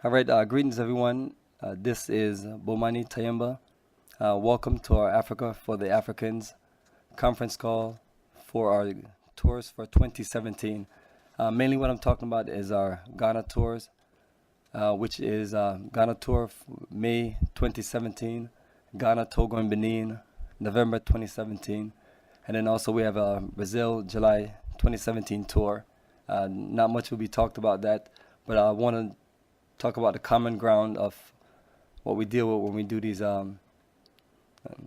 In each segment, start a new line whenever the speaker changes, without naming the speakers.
All right, greetings everyone. This is Bomani Tayemba. Welcome to our Africa for the Africans conference call for our tours for 2017. Mainly what I'm talking about is our Ghana tours, which is Ghana tour May 2017, Ghana, Togo, and Benin, November 2017. And then also we have a Brazil, July 2017 tour. Not much will be talked about that, but I want to talk about the common ground of what we deal with when we do these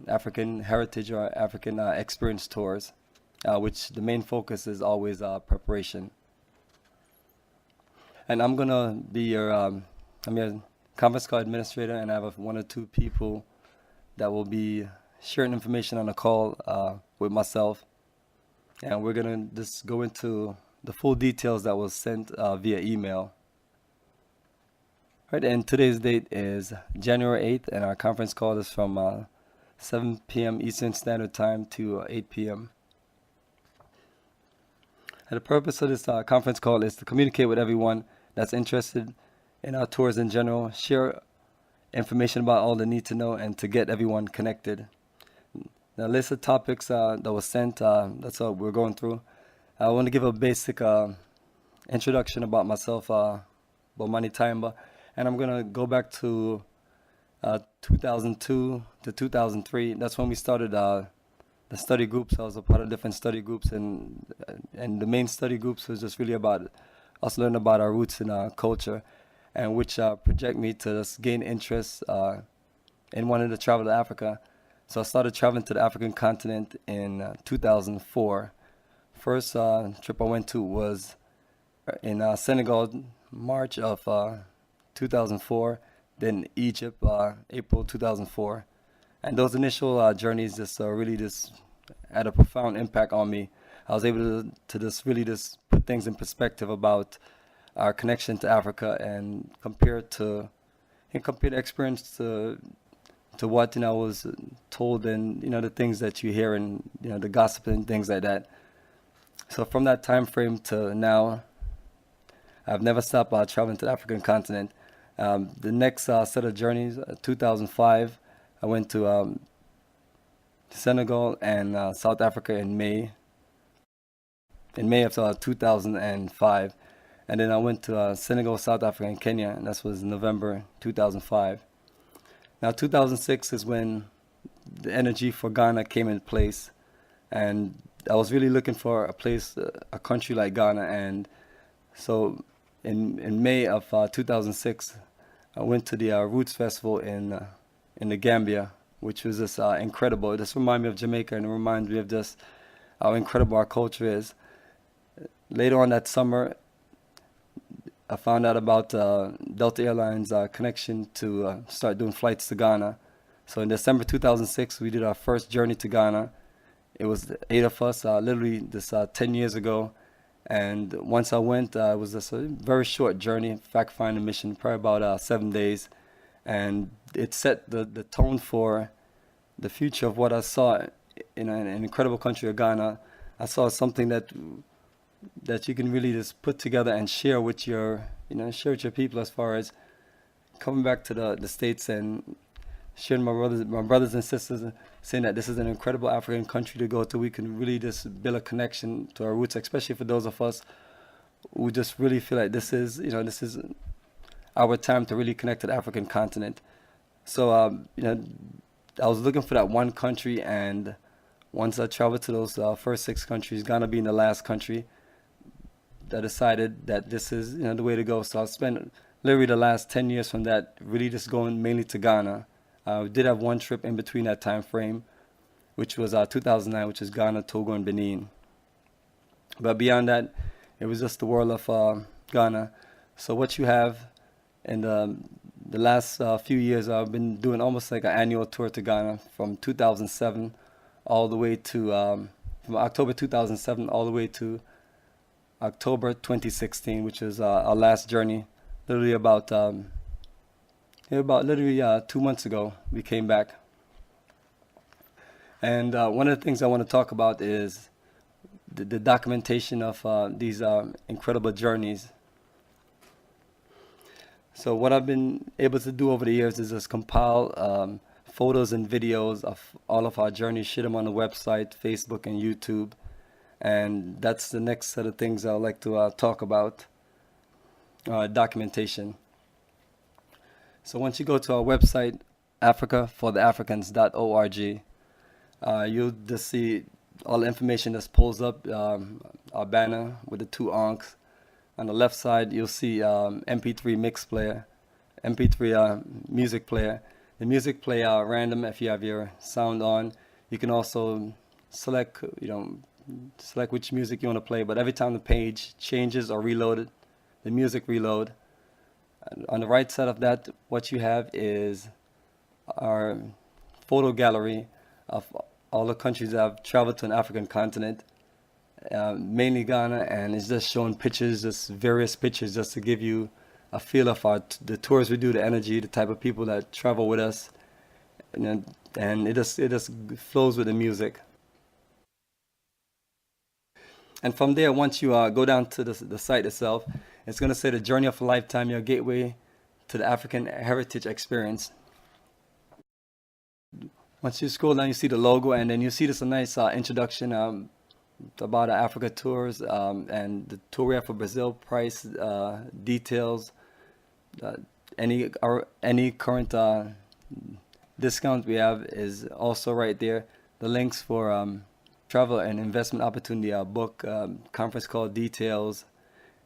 African heritage or African experience tours, which the main focus is always preparation. And I'm gonna be I'm your conference call administrator, and I have one or two people that will be sharing information on the call with myself, and we're gonna just go into the full details that was sent via email. Right, and today's date is January 8th, and our conference call is from 7 p.m. Eastern Standard Time to 8 p.m. And the purpose of this conference call is to communicate with everyone that's interested in our tours in general, share information about all they need to know, and to get everyone connected. The list of topics that was sent, that's what we're going through. I want to give a basic introduction about myself, Bomani Tayemba. And I'm going to go back to 2002 to 2003. That's when we started the study groups. I was a part of different study groups, and the main study groups was just really about us learning about our roots and our culture, and which project me to just gain interest in wanting to travel to Africa. So I started traveling to the African continent in 2004. First trip I went to was in Senegal, March of 2004, then Egypt, April 2004. And those initial journeys just really just had a profound impact on me. I was able to just really just put things in perspective about our connection to Africa, and compare the experience to what I was told, and the things that you hear, and the gossip and things like that. So from that time frame to now, I've never stopped traveling to the African continent. The next set of journeys, 2005, I went to Senegal and South Africa in May of 2005. And then I went to Senegal, South Africa, and Kenya, and that was November 2005. Now 2006 is when the energy for Ghana came in place, and I was really looking for a country like Ghana. And so in May of 2006, I went to the Roots Festival in the Gambia, which was just incredible. It just reminded me of Jamaica, and it reminds me of just how incredible our culture is. Later on that summer, I found out about Delta Airlines connection to start doing flights to Ghana. So in December 2006, we did our first journey to Ghana. It was 8 of us, literally this 10 years ago. And once I went, it was just a very short journey, fact-finding mission, probably about 7 days. And it set the tone for the future of what I saw in an incredible country of Ghana. I saw something that you can really just put together and share with your people, as far as coming back to the States and sharing my brothers and sisters, saying that this is an incredible African country to go to. We can really just build a connection to our roots, especially for those of us who just really feel like this is our time to really connect to the African continent. So I was looking for that one country, and once I traveled to those first 6 countries, Ghana being the last country, I decided that this is the way to go. So I spent literally the last 10 years from that really just going mainly to Ghana. We did have one trip in between that time frame, which was 2009, which is Ghana, Togo, and Benin. But beyond that, it was just the world of Ghana. So what you have in the last few years, I've been doing almost like an annual tour to Ghana from 2007 all the way to, from October 2007 all the way to October 2016, which is our last journey. Literally about literally 2 months ago, we came back. And one of the things I want to talk about is the documentation of these incredible journeys. So what I've been able to do over the years is just compile photos and videos of all of our journeys, share them on the website, Facebook, and YouTube. And that's the next set of things I'd like to talk about, documentation. So once you go to our website, africafortheafricans.org, you'll just see all the information that's pulls up, our banner with the two ankhs. On the left side, you'll see MP3 mix player, MP3 music player. The music play random if you have your sound on. You can also select, select which music you want to play. But every time the page changes or reloaded, the music reload. On the right side of that, what you have is our photo gallery of all the countries that have traveled to an African continent, mainly Ghana, and it's just showing pictures, just various pictures, just to give you a feel of the tours we do, the energy, the type of people that travel with us, and it just flows with the music. And from there, once you go down to the site itself, it's going to say the journey of a lifetime, your gateway to the African heritage experience. Once you scroll down, you see the logo, and then you see this a nice introduction about the Africa tours and the tour we have for Brazil, price, details, any current discount we have is also right there. The links for travel and investment opportunity book, conference call details,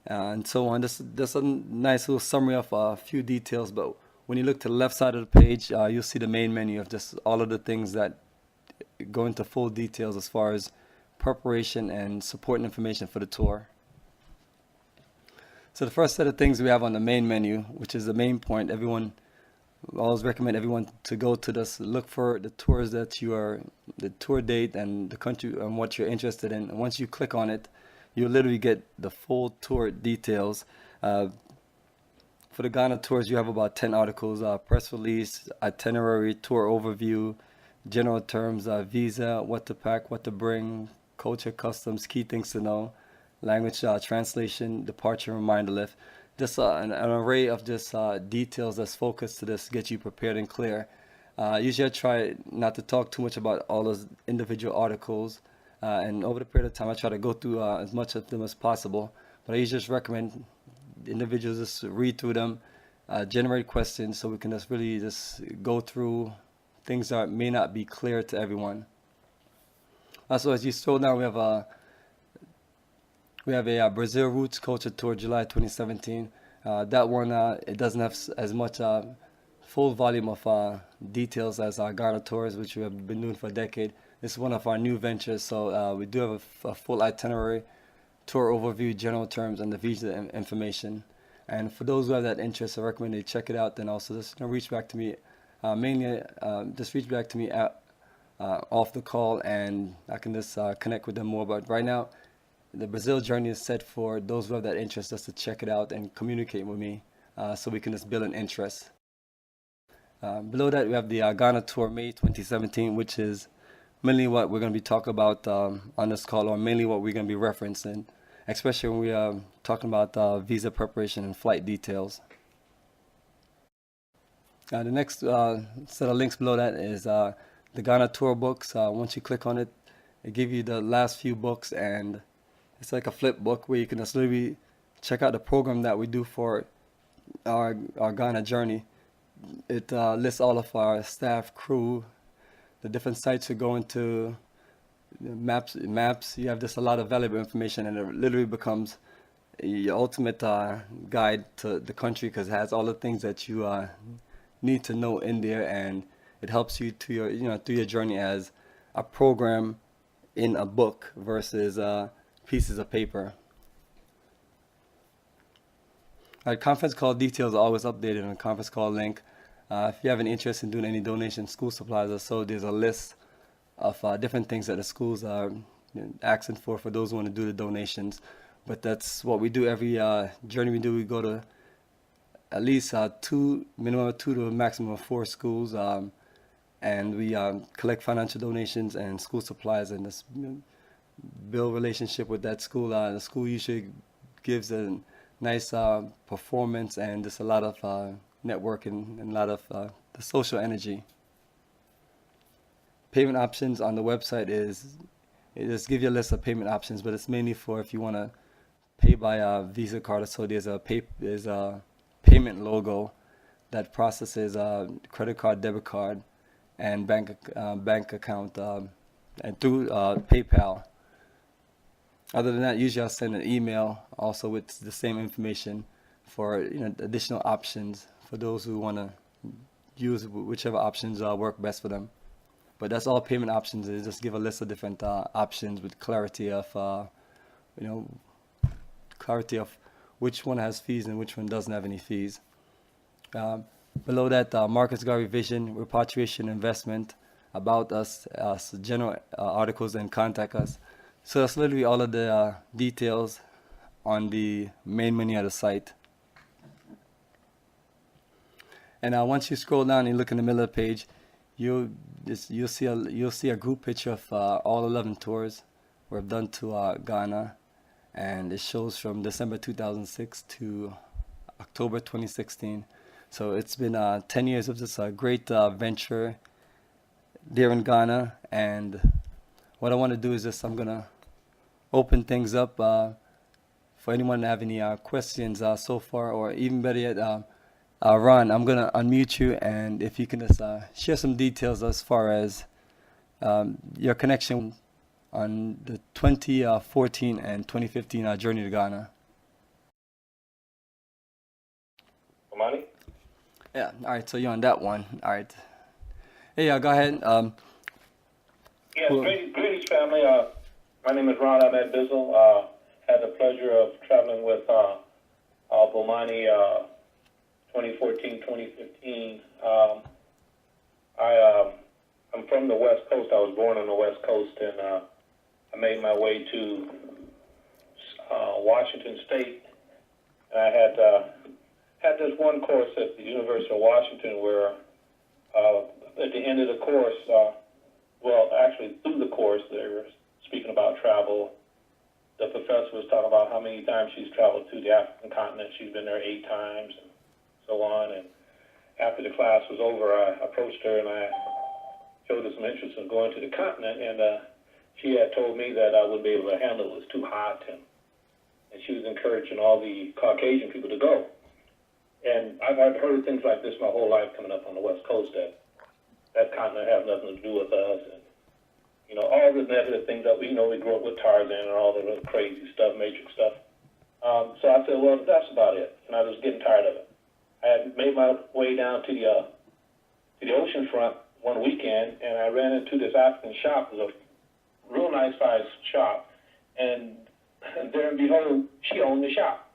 and so on. This a nice little summary of a few details, but when you look to the left side of the page, you'll see the main menu of just all of the things that go into full details as far as preparation and supporting information for the tour. So the first set of things we have on the main menu, which is the main point, I always recommend everyone to go to this, look for the tours the tour date and the country and what you're interested in. And once you click on it, you literally get the full tour details. For the Ghana tours, you have about 10 articles, press release, itinerary, tour overview, general terms, visa, what to pack, what to bring, culture, customs, key things to know, language translation, departure reminder list. Just an array of just details that's focused to this, get you prepared and clear. Usually I try not to talk too much about all those individual articles, and over the period of time I try to go through as much of them as possible, but I usually just recommend individuals just read through them, generate questions so we can just really just go through things that may not be clear to everyone. Also, as you scroll down, we have a Brazil Roots Culture Tour, July 2017. That one, it doesn't have as much full volume of details as our Ghana tours, which we have been doing for a decade. This is one of our new ventures, so we do have a full itinerary, tour overview, general terms, and the visa information. And for those who have that interest, I recommend they check it out. Then also just reach back to me, mainly just reach back to me off the call, and I can just connect with them more. But right now, the Brazil journey is set for those who have that interest, just to check it out and communicate with me, so we can just build an interest. Below that, we have the Ghana tour, May 2017, which is mainly what we're going to be talking about on this call, or mainly what we're going to be referencing, especially when we are talking about visa preparation and flight details. The next set of links below that is the Ghana tour books. Once you click on it, it gives you the last few books, and it's like a flip book where you can just literally check out the program that we do for our Ghana journey. It lists all of our staff, crew, the different sites we're going to, maps. You have just a lot of valuable information, and it literally becomes your ultimate guide to the country, because it has all the things that you need to know in there, and it helps you to your through your journey as a program in a book versus pieces of paper. Our conference call details are always updated on the conference call link. If you have an interest in doing any donation, school supplies or so, there's a list of different things that the schools are asking for those who want to do the donations. But that's what we do every journey we do. We go to at least minimum two to a maximum of 4 schools, and we collect financial donations and school supplies, and just build relationship with that school. The school usually gives nice performance and just a lot of networking and a lot of the social energy. Payment options on the website it just give you a list of payment options, but it's mainly for if you want to pay by a Visa card. So there's a payment logo that processes credit card, debit card, and bank account and through PayPal. Other than that, usually I'll send an email also with the same information for additional options for those who want to use whichever options work best for them. But that's all payment options is. Just give a list of different options with clarity of you know clarity of which one has fees and which one doesn't have any fees. Uh, Below that, Marcus Garvey Vision, Repatriation Investment, About Us, general articles, and Contact Us. So that's literally all of the details on the main menu of the site. And once you scroll down and you look in the middle of the page, you'll see a group picture of all 11 tours we've done to Ghana, and it shows from December 2006 to October 2016. So it's been 10 years of this great venture there in Ghana. And what I want to do is I'm going to open things up for anyone to have any questions so far, or even better yet, Ron, I'm going to unmute you, and if you can just share some details as far as your connection on the 2014 and 2015 journey to Ghana.
Money?
Yeah, all right, so you're on that one. All right. Hey, go ahead.
Yes,
Cool.
greetings, family. My name is Ron. I'm at Bizzle. Had the pleasure of traveling with Bomani 2014, 2015. I'm from the West Coast. I was born on the West Coast, and I made my way to Washington State. And I had this one course at the University of Washington where at the end of the course, well, actually through the course, they were speaking about travel. The professor was talking about how many times she's traveled to the African continent. She's been there 8 times and so on. And after the class was over, I approached her and I showed her some interest in going to the continent. And she had told me that I wouldn't be able to handle it. It was too hot. And she was encouraging all the Caucasian people to go. And I've heard things like this my whole life coming up on the West Coast, that continent has nothing to do with us. And, all the negative things that we grew up with Tarzan and all the real crazy stuff, Matrix stuff. So I said, well, that's about it. And I was getting tired of it. I had made my way down to the ocean front one weekend, and I ran into this African shop. It was a real nice sized shop. And there and behold, she owned the shop.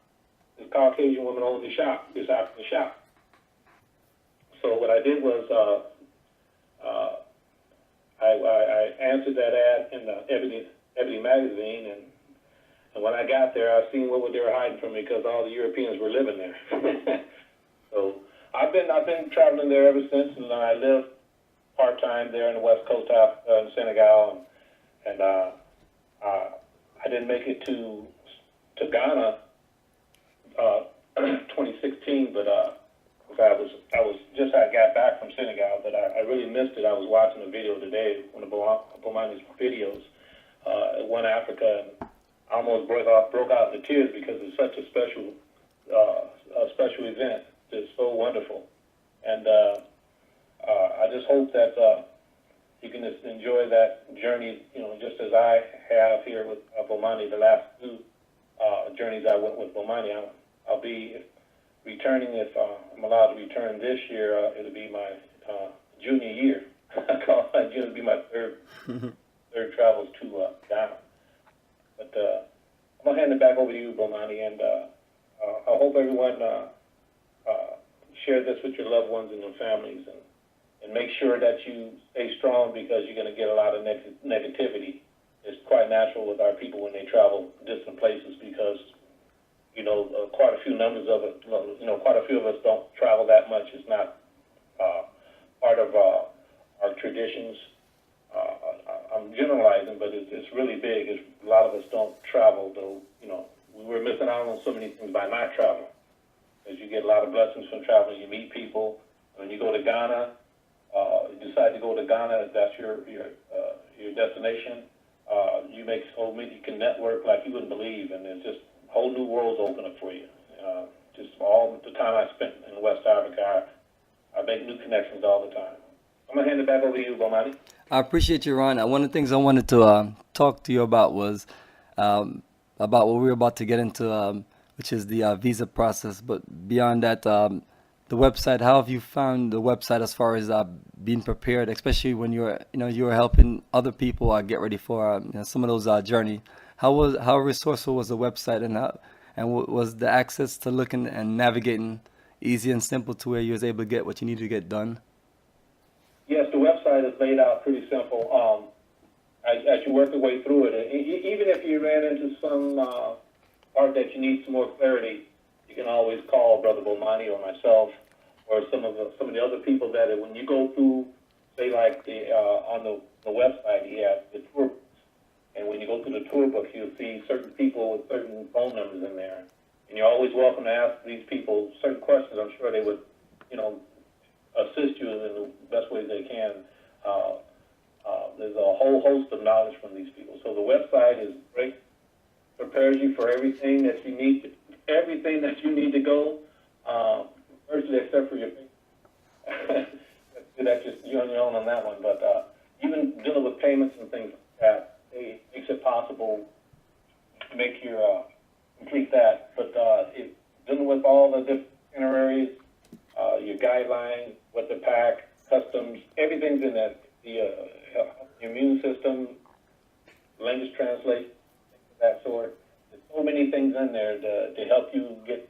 This Caucasian woman owned the shop, this African shop. So what I did was I answered that ad in the Ebony magazine, and when I got there, I seen what they were hiding from me because all the Europeans were living there. So I've been traveling there ever since, and I live part-time there in the West Coast of in Senegal, and I didn't make it to Ghana 2016, but I got back from Senegal, but I really missed it. I was watching a video today, one of Bomani's videos, at One Africa, and I almost broke out into tears because it's such a special event. It's so wonderful, and I just hope that you can just enjoy that journey, just as I have here with Bomani. The last 2 journeys I went with Bomani, I'll be returning, if I'm allowed to return this year. It'll be my junior year. It'll be my third travels to Ghana. But I'm gonna hand it back over to you, Bomani, and I hope everyone share this with your loved ones and your families, and make sure that you stay strong, because you're gonna get a lot of negativity. It's quite natural with our people when they travel distant places, because quite a few of us don't travel that much. It's not part of our traditions. I'm generalizing, but it's really big. A lot of us don't travel, though. We were missing out on so many things by not traveling. lot of blessings from traveling. You meet people. When you go to Ghana, you decide to go to Ghana, if that's your destination. You make so many, you can network like you wouldn't believe, and there's just whole new worlds open up for you. Just all the time I spent in West Africa, I make new connections all the time. I'm gonna hand it back over to you, Bomani.
I appreciate you, Ron. One of the things I wanted to talk to you about was about what we were about to get into, which is the visa process. But beyond that, the website. How have you found the website as far as being prepared, especially when you're helping other people get ready for some of those journey? How resourceful was the website, and was the access to looking and navigating easy and simple to where you was able to get what you needed to get done?
Yes, the website is laid out pretty simple. As you work your way through it, even if you ran into some part that you need some more clarity, you can always call Brother Bomani or myself or some of the other people that when you go through, say like on the website, he has the tour books, and when you go through the tour books, you'll see certain people with certain phone numbers in there, and you're always welcome to ask these people certain questions. I'm sure they would, assist you in the best ways they can. There's a whole host of knowledge from these people. So the website is great, prepares you for everything that you need to go, virtually except for your that's just you on your own on that one. But even dealing with payments and things like that, it makes it possible to make your complete that. But dealing with all the different itineraries, your guidelines, what to pack, customs, everything's in that. The immune system, language translation, things of that sort. There's so many things in there to help you get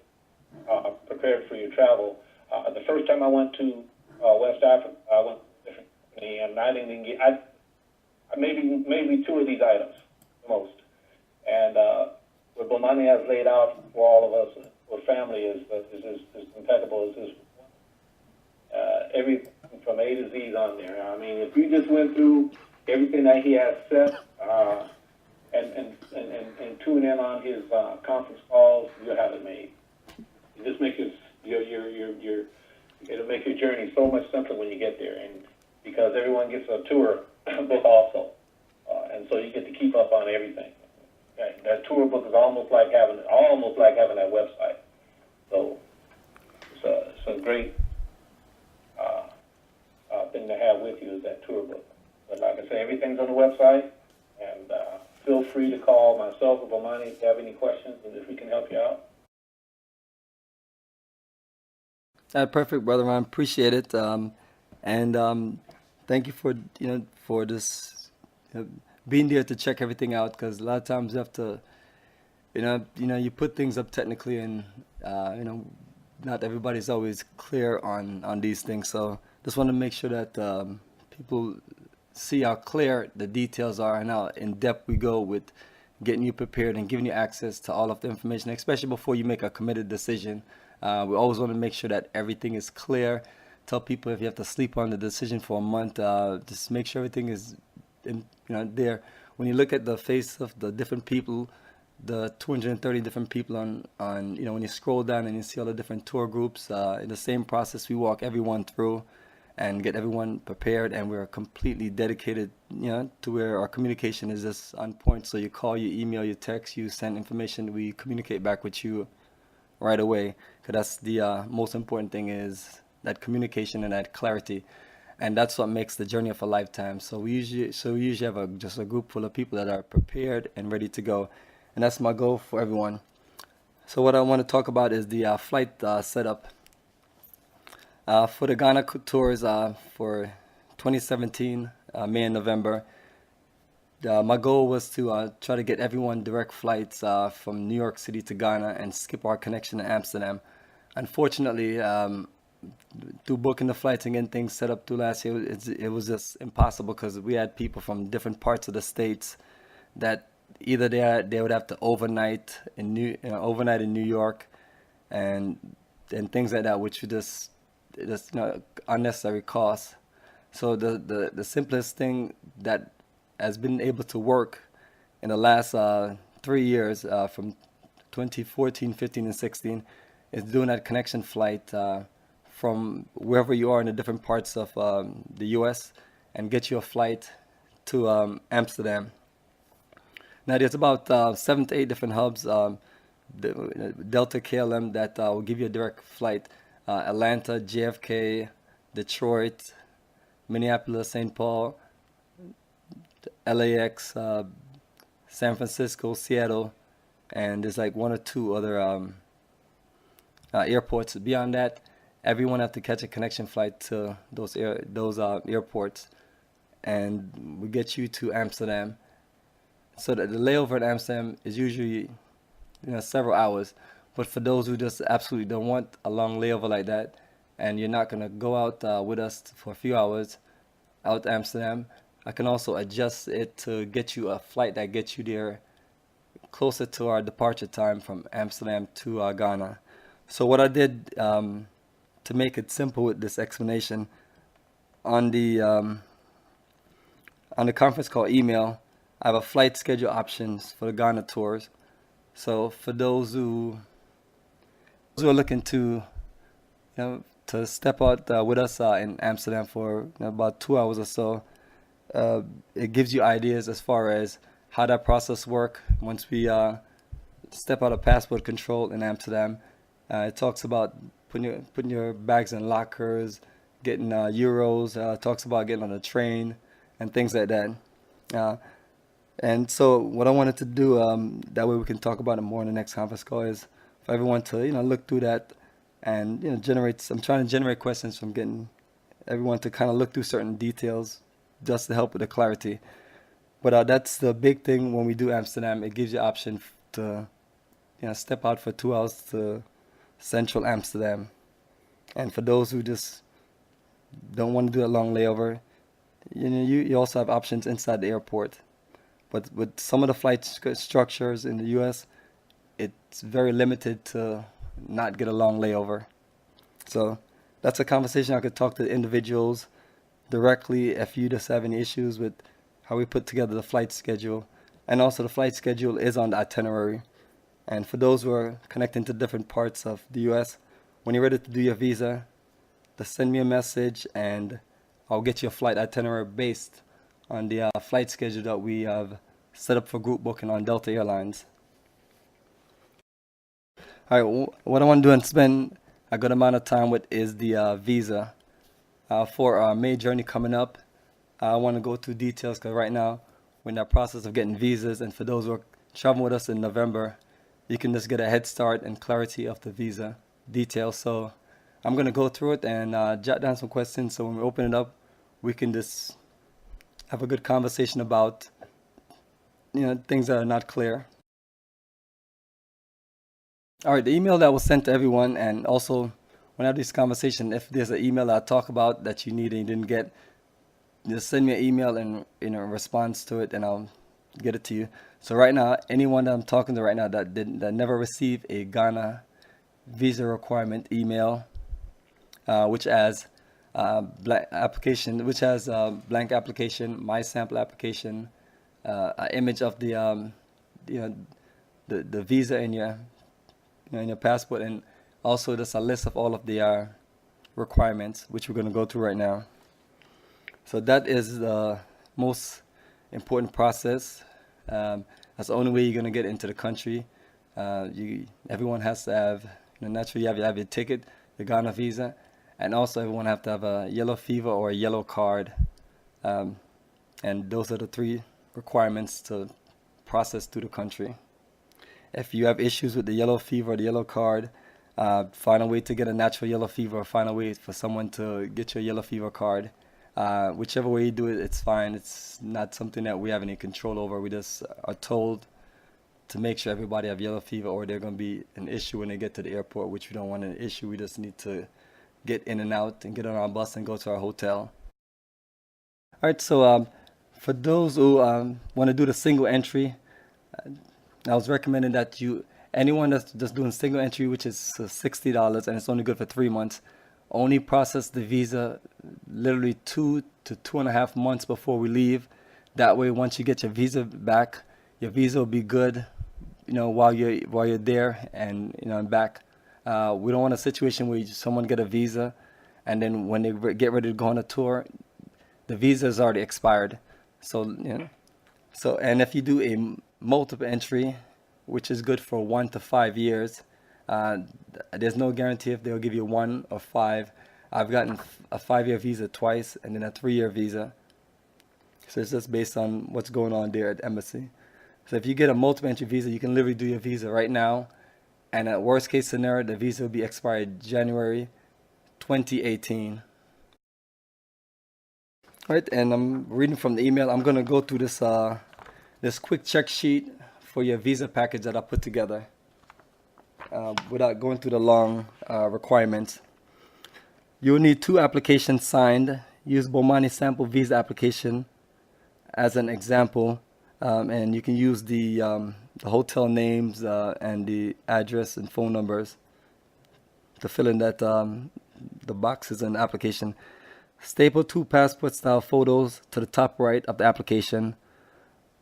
prepared for your travel. The first time I went to West Africa, I went to a different company, and I didn't even get, maybe two of these items, the most. And what Bomani has laid out for all of us, for family, is impeccable. Is everything from A to Z on there. I mean, if you just went through everything that he has set and tune in on his conference calls, you'll have it made. It just makes it'll make your journey so much simpler when you get there, and because everyone gets a tour book also, and so you get to keep up on everything. Okay? That tour book is almost like having that website. So it's a great thing to have with you is that tour book. But like I say, everything's on the website, and feel free to call myself or Bomani if you have any questions and if we can help you out.
Perfect, brother Ron. Appreciate it. And thank you for this being there to check everything out, because a lot of times you have to you put things up technically, and not everybody's always clear on these things. So just want to make sure that people see how clear the details are and how in depth we go with getting you prepared and giving you access to all of the information, especially before you make a committed decision. We always want to make sure that everything is clear. Tell people if you have to sleep on the decision for a month, just make sure everything is there. When you look at the face of the different people, the 230 different people on when you scroll down and you see all the different tour groups, in the same process we walk everyone through and get everyone prepared, and we're completely dedicated to where our communication is just on point. So you call, you email, you text, you send information, we communicate back with you right away, because that's the most important thing, is that communication and that clarity, and that's what makes the journey of a lifetime. So we usually have just a group full of people that are prepared and ready to go, and that's my goal for everyone. So what I want to talk about is the flight setup for the Ghana tours for 2017, May and November. My goal was to try to get everyone direct flights from New York City to Ghana and skip our connection to Amsterdam. Unfortunately, through booking the flights and getting things set up through last year, it was just impossible, because we had people from different parts of the states that either they would have to overnight in New York and things like that, which would just unnecessary costs. So the simplest thing that has been able to work in the last 3 years, from 2014, 15, and 16, is doing that connection flight from wherever you are in the different parts of the U.S. and get you a flight to Amsterdam. Now there's about 7 to 8 different hubs, Delta KLM that will give you a direct flight. Atlanta, JFK, Detroit, Minneapolis, St. Paul, LAX, San Francisco, Seattle, and there's like 1 or 2 other airports. Beyond that, everyone have to catch a connection flight to those airports, and we get you to Amsterdam. So the layover in Amsterdam is usually several hours, but for those who just absolutely don't want a long layover like that, and you're not gonna go out with us for a few hours out to Amsterdam, I can also adjust it to get you a flight that gets you there closer to our departure time from Amsterdam to Ghana. So what I did to make it simple with this explanation, on the conference call email, I have a flight schedule options for the Ghana tours. So for those who are looking to to step out with us in Amsterdam for about 2 hours or so, it gives you ideas as far as how that process works once we step out of passport control in Amsterdam. It talks about putting your bags in lockers, getting euros. Talks about getting on a train and things like that. And so what I wanted to do, that way we can talk about it more in the next conference call, is for everyone to look through that and generate. I'm trying to generate questions from getting everyone to kind of look through certain details just to help with the clarity. But that's the big thing when we do Amsterdam. It gives you option to step out for 2 hours to central Amsterdam. And for those who just don't want to do a long layover, you also have options inside the airport. But with some of the flight structures in the U.S., it's very limited to not get a long layover. So that's a conversation I could talk to individuals directly if you just have any issues with how we put together the flight schedule. And also the flight schedule is on the itinerary. And for those who are connecting to different parts of the U.S., when you're ready to do your visa, just send me a message and I'll get you a flight itinerary based on the flight schedule that we have set up for group booking on Delta Airlines. All right, what I want to do and spend a good amount of time with is the visa for our May journey coming up. I want to go through details because right now we're in the process of getting visas, and for those who are traveling with us in November, you can just get a head start and clarity of the visa details. So I'm going to go through it and jot down some questions, so when we open it up, we can just have a good conversation about things that are not clear. All right, the email that was sent to everyone, and also when I have this conversation, if there's an email that I talk about that you need and you didn't get, just send me an email and response to it, and I'll get it to you. So right now, anyone that I'm talking to right now that never received a Ghana visa requirement email, which has blank application, blank application, my sample application, an image of the visa in your passport, and also just a list of all of the requirements, which we're going to go through right now. So that is the most important process. That's the only way you're going to get into the country. Everyone has to have, naturally you have your ticket, the Ghana visa, and also everyone have to have a yellow fever or a yellow card. And those are the 3 requirements to process through the country. If you have issues with the yellow fever or the yellow card, find a way to get a natural yellow fever, or find a way for someone to get your yellow fever card. Whichever way you do it, it's fine. It's not something that we have any control over. We just are told to make sure everybody have yellow fever, or they're going to be an issue when they get to the airport, which we don't want an issue. We just need to get in and out and get on our bus and go to our hotel. All right, so for those who want to do the single entry, I was recommending that anyone that's just doing single entry, which is $60, and it's only good for 3 months, only process the visa literally 2 to 2.5 months before we leave. That way, once you get your visa back, your visa will be good, while you're there and back. We don't want a situation where someone get a visa, and then when they get ready to go on a tour, the visa is already expired. So, and if you do a multiple entry, which is good for 1 to 5 years, uh, there's no guarantee if they'll give you 1 or 5. I've gotten a 5-year visa twice and then a 3-year visa. So it's just based on what's going on there at the embassy. So if you get a multiple entry visa, you can literally do your visa right now. And at worst case scenario, the visa will be expired January 2018. Right, and I'm reading from the email. I'm going to go through this quick check sheet for your visa package that I put together without going through the long requirements. You'll need 2 applications signed. Use Bomani sample visa application as an example, and you can use the hotel names and the address and phone numbers to fill in that the boxes in the application. Staple 2 passport style photos to the top right of the application.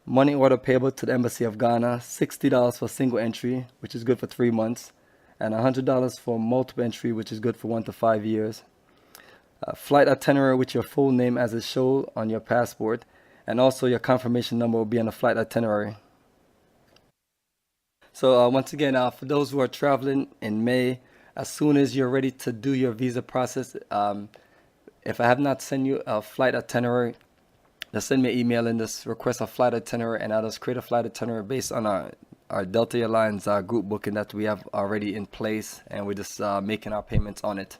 Money order payable to the Embassy of Ghana, $60 for single entry, which is good for 3 months, and $100 for multiple entry, which is good for 1 to 5 years. Flight itinerary with your full name as it shows on your passport, and also your confirmation number will be on the flight itinerary. So once again, for those who are traveling in May, as soon as you're ready to do your visa process, if I have not sent you a flight itinerary, just send me an email and just request a flight itinerary, and I'll just create a flight itinerary based on our Delta Airlines group booking that we have already in place, and we're just making our payments on it.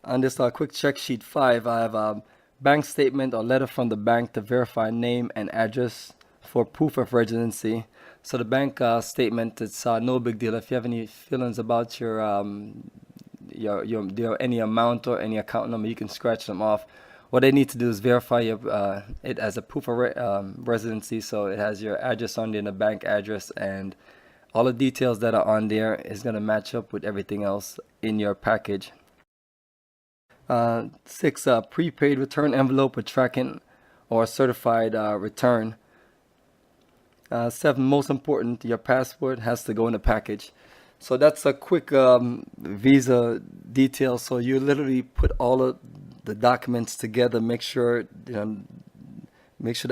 On this quick check sheet 5, I have a bank statement or letter from the bank to verify name and address for proof of residency. So the bank statement, it's no big deal. If you have any feelings about your any amount or any account number, you can scratch them off. What they need to do is verify it as a proof of residency, so it has your address on there, the bank address, and all the details that are on there is going to match up with everything else in your package. 6, prepaid return envelope with tracking or certified return. 7, most important, your passport has to go in the package. So that's a quick visa detail. So you literally put all of the documents together, make sure the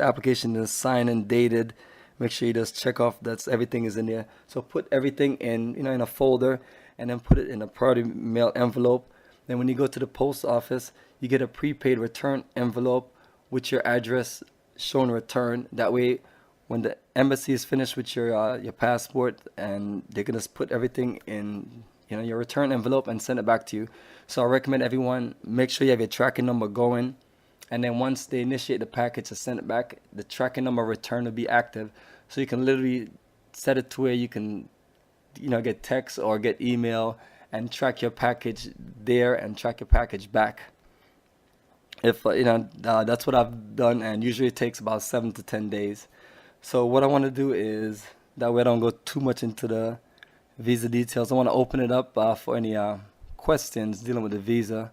application is signed and dated. Make sure you just check off that everything is in there. So put everything in a folder, and then put it in a priority mail envelope. Then when you go to the post office, you get a prepaid return envelope with your address shown return. That way, when the embassy is finished with your passport, and they can just put everything in your return envelope and send it back to you. So I recommend everyone make sure you have your tracking number going, and then once they initiate the package to send it back, the tracking number return will be active. So you can literally set it to where you can get text or get email and track your package there and track your package back. If that's what I've done, and usually it takes about 7 to 10 days. So what I want to do is, that way I don't go too much into the visa details, I want to open it up for any questions dealing with the visa.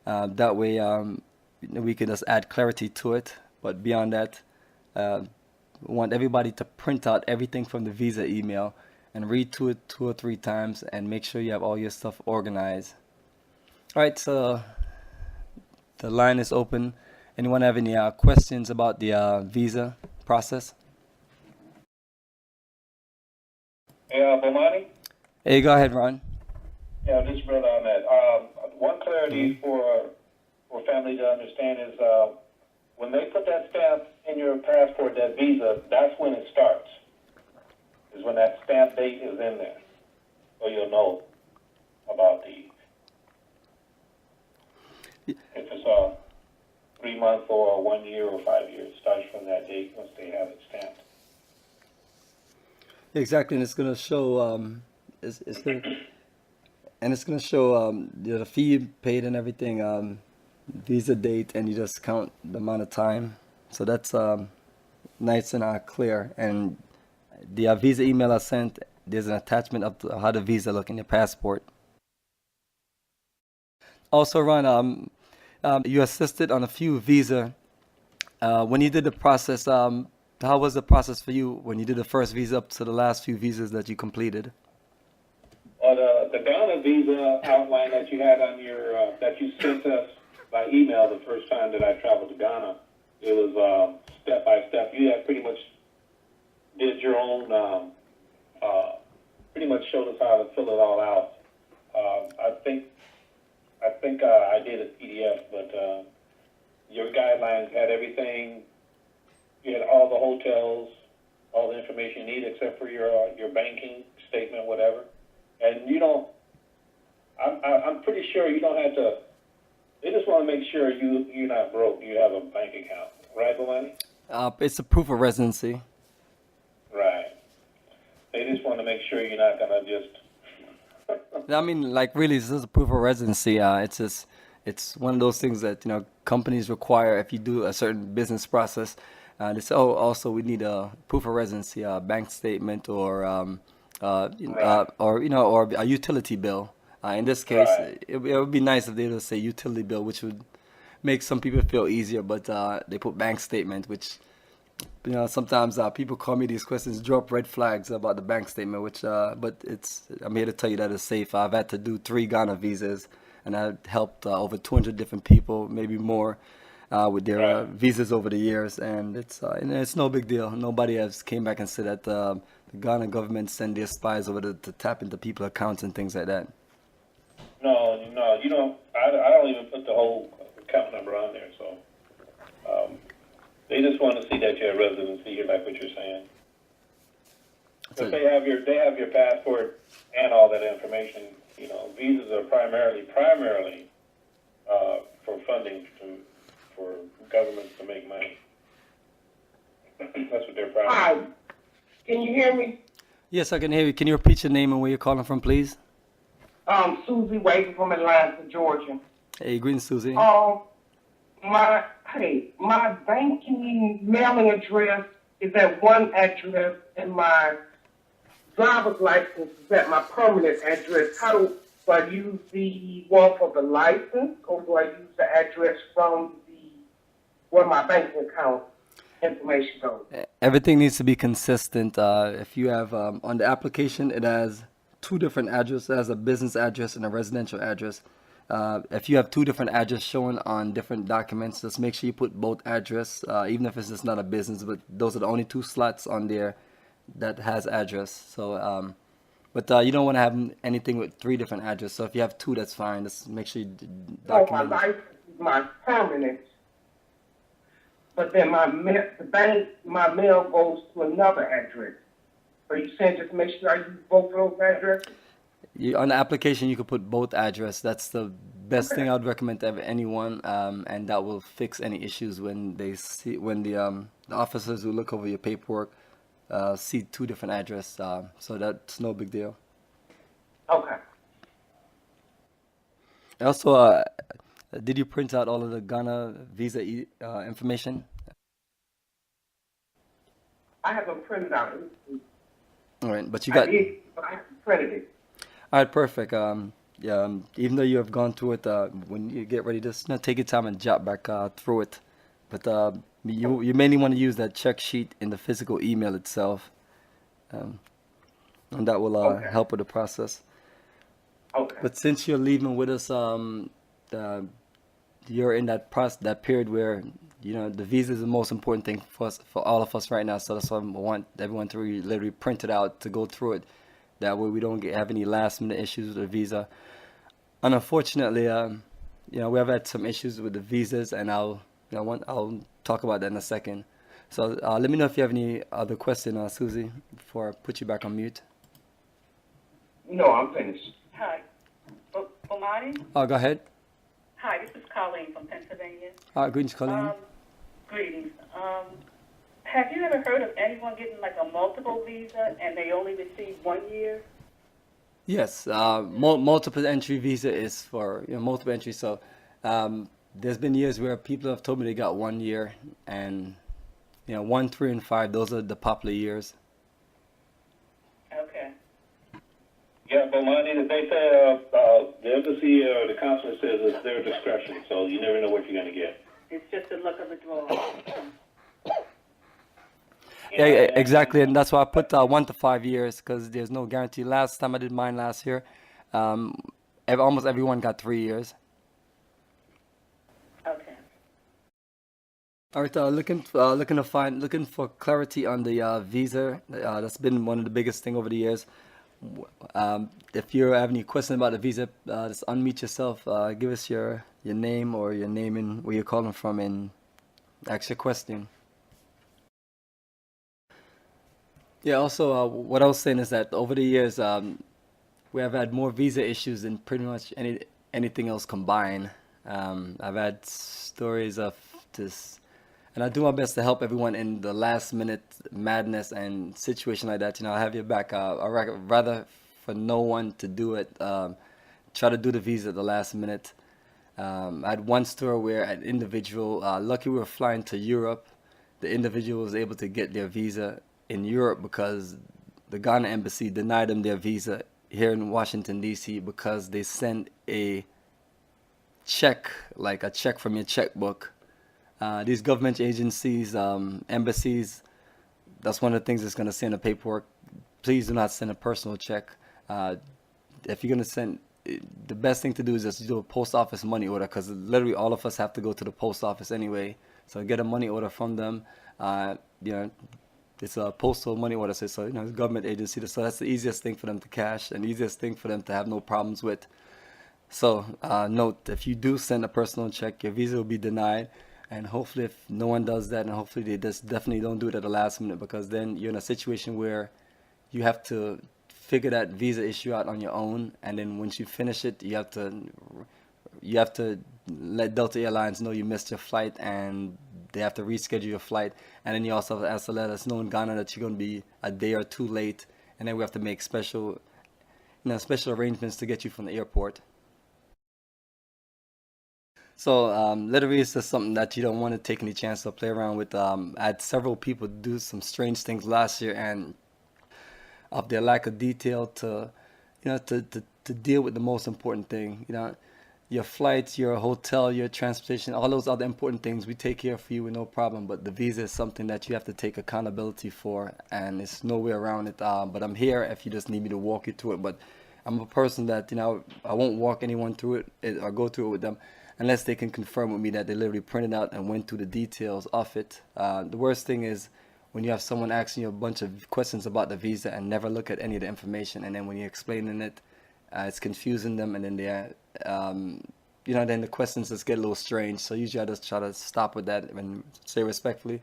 That way we can just add clarity to it. But beyond that, I want everybody to print out everything from the visa email and read to it 2 or 3 times and make sure you have all your stuff organized. All right, so the line is open. Anyone have any questions about the visa process?
Hey, Bomani?
Hey, go ahead, Ron.
Yeah, this is Brother Ahmed. One clarity for family to understand is when they put that stamp in your passport, that visa, that's when it starts. Is when that stamp date is in there. So you'll know about if it's 3 months or 1 year or 5 years. It starts from that date once they have it stamped.
Exactly, and it's going to show it's going to show the fee paid and everything, visa date, and you just count the amount of time. So that's nice and clear. And the visa email I sent, there's an attachment of how the visa look in your passport. Also, Ron, you assisted on a few visa. When you did the process, how was the process for you when you did the first visa up to the last few visas that you completed?
visa outline that you had on your that you sent us by email the first time that I traveled to Ghana. It was step by step. You had pretty much did your own, pretty much showed us how to fill it all out. I think I did a PDF, but your guidelines had everything. You had all the hotels, all the information you need except for your banking statement, whatever. And you don't. I'm pretty sure you don't have to. They just want to make sure you're not broke. You have a bank account, right, Delaney?
It's a proof of residency.
Right. They just want to make sure you're not gonna just.
I mean, like really, this is a proof of residency. It's one of those things that companies require if you do a certain business process. They say, oh, also we need a proof of residency, a bank statement, or
Right.
or a utility bill. In this case,
Right.
it would be nice if they would say utility bill, which would make some people feel easier. But they put bank statement, which sometimes people call me these questions, drop red flags about the bank statement, which but I'm here to tell you that it's safe. I've had to do 3 Ghana visas, and I've helped over 200 different people, maybe more, with their
Right.
visas over the years, and it's no big deal. Nobody has came back and said that the Ghana government send their spies over to tap into people's accounts and things like that.
No, you don't. I don't even put the whole account number on there. So they just want to see that you have residency, like what you're saying. But
So,
they have your passport and all that information. Visas are primarily for funding for governments to make money. That's what they're
Hi,
primarily.
can you hear me?
yes, I can hear you. Can you repeat your name and where you're calling from, please?
Susie waiting from Atlanta, Georgia.
Hey, greetings, Susie.
My banking mailing address is at one address, and my driver's license is at my permanent address. How do I use the one for the license, or do I use the address from where my banking account information goes?
Everything needs to be consistent. If you have on the application, it has 2 different addresses. It has a business address and a residential address. If you have 2 different addresses shown on different documents, just make sure you put both address, even if it's just not a business. But those are the only 2 slots on there that has address. So, but you don't want to have anything with 3 different addresses. So if you have 2, that's fine. Just make sure you
So my
document it.
license is my permanent, but then my mail goes to another address. Are you saying just make sure I use both of those addresses?
On the application, you could put both address. That's the best thing
Okay.
I would recommend to anyone, and that will fix any issues when the officers who look over your paperwork see 2 different address. So that's no big deal.
Okay.
Also, did you print out all of the Ghana visa information?
I haven't printed out anything.
All right, but you
I
got.
did, but I haven't printed it.
All right, perfect. Yeah, even though you have gone through it, when you get ready, just take your time and jot back through it. But you mainly want to use that check sheet in the physical email itself, um, and that will
Okay.
help with the process.
Okay.
But since you're leaving with us, uh, you're in that period where the visa is the most important thing for us, for all of us right now. So that's why I want everyone to literally print it out to go through it. That way we don't have any last minute issues with the visa. And unfortunately, we have had some issues with the visas, and I'll talk about that in a second. So let me know if you have any other question, Susie, before I put you back on mute.
No, I'm finished.
Hi. Bomani?
Oh, go ahead.
Hi, this is Colleen from Pennsylvania.
Greetings, Colleen.
Greetings. Have you ever heard of anyone getting like a multiple visa and they only receive 1 year?
Yes, multiple entry visa is for multiple entry. So there's been years where people have told me they got 1 year, and 1, 3, and 5. Those are the popular years.
Okay.
Yeah, but money that they say the embassy or the consulate says it's their discretion, so you never know what you're gonna get.
It's just the luck of the draw.
Yeah, exactly, and that's why I put 1 to 5 years, because there's no guarantee. Last time I did mine last year, almost everyone got 3 years.
Okay.
All right, looking for clarity on the visa. That's been one of the biggest thing over the years. If you have any questions about the visa, just unmute yourself. Give us your name or your name and where you're calling from, and ask your question. Yeah. Also, what I was saying is that over the years, we have had more visa issues than pretty much anything else combined. I've had stories of this, and I do my best to help everyone in the last minute madness and situation like that. I have your back. Rather for no one to do it. Try to do the visa at the last minute. I had one story where an individual, lucky we were flying to Europe, the individual was able to get their visa in Europe because the Ghana embassy denied them their visa here in Washington, D.C. because they sent a check, like a check from your checkbook. These government agencies, embassies, that's one of the things that's going to say in the paperwork. Please do not send a personal check. If you're going to send, the best thing to do is just do a post office money order, because literally all of us have to go to the post office anyway. So get a money order from them. It's a postal money order, so it's a government agency. So that's the easiest thing for them to cash and easiest thing for them to have no problems with. So note, if you do send a personal check, your visa will be denied. And hopefully if no one does that, and hopefully they just definitely don't do it at the last minute, because then you're in a situation where you have to figure that visa issue out on your own. And then once you finish it, you have to let Delta Airlines know you missed your flight, and they have to reschedule your flight. And then you also have to let us know in Ghana that you're going to be a day or two late, and then we have to make special arrangements to get you from the airport. So literally, it's just something that you don't want to take any chance to play around with. I had several people do some strange things last year, and of their lack of detail to deal with the most important thing. Your flights, your hotel, your transportation, all those other important things we take care of for you with no problem. But the visa is something that you have to take accountability for, and it's no way around it. But I'm here if you just need me to walk you through it. But I'm a person that I won't walk anyone through it or go through it with them unless they can confirm with me that they literally printed out and went through the details of it. The worst thing is when you have someone asking you a bunch of questions about the visa and never look at any of the information, and then when you're explaining it, it's confusing them, and then then the questions just get a little strange. So usually I just try to stop with that and say respectfully,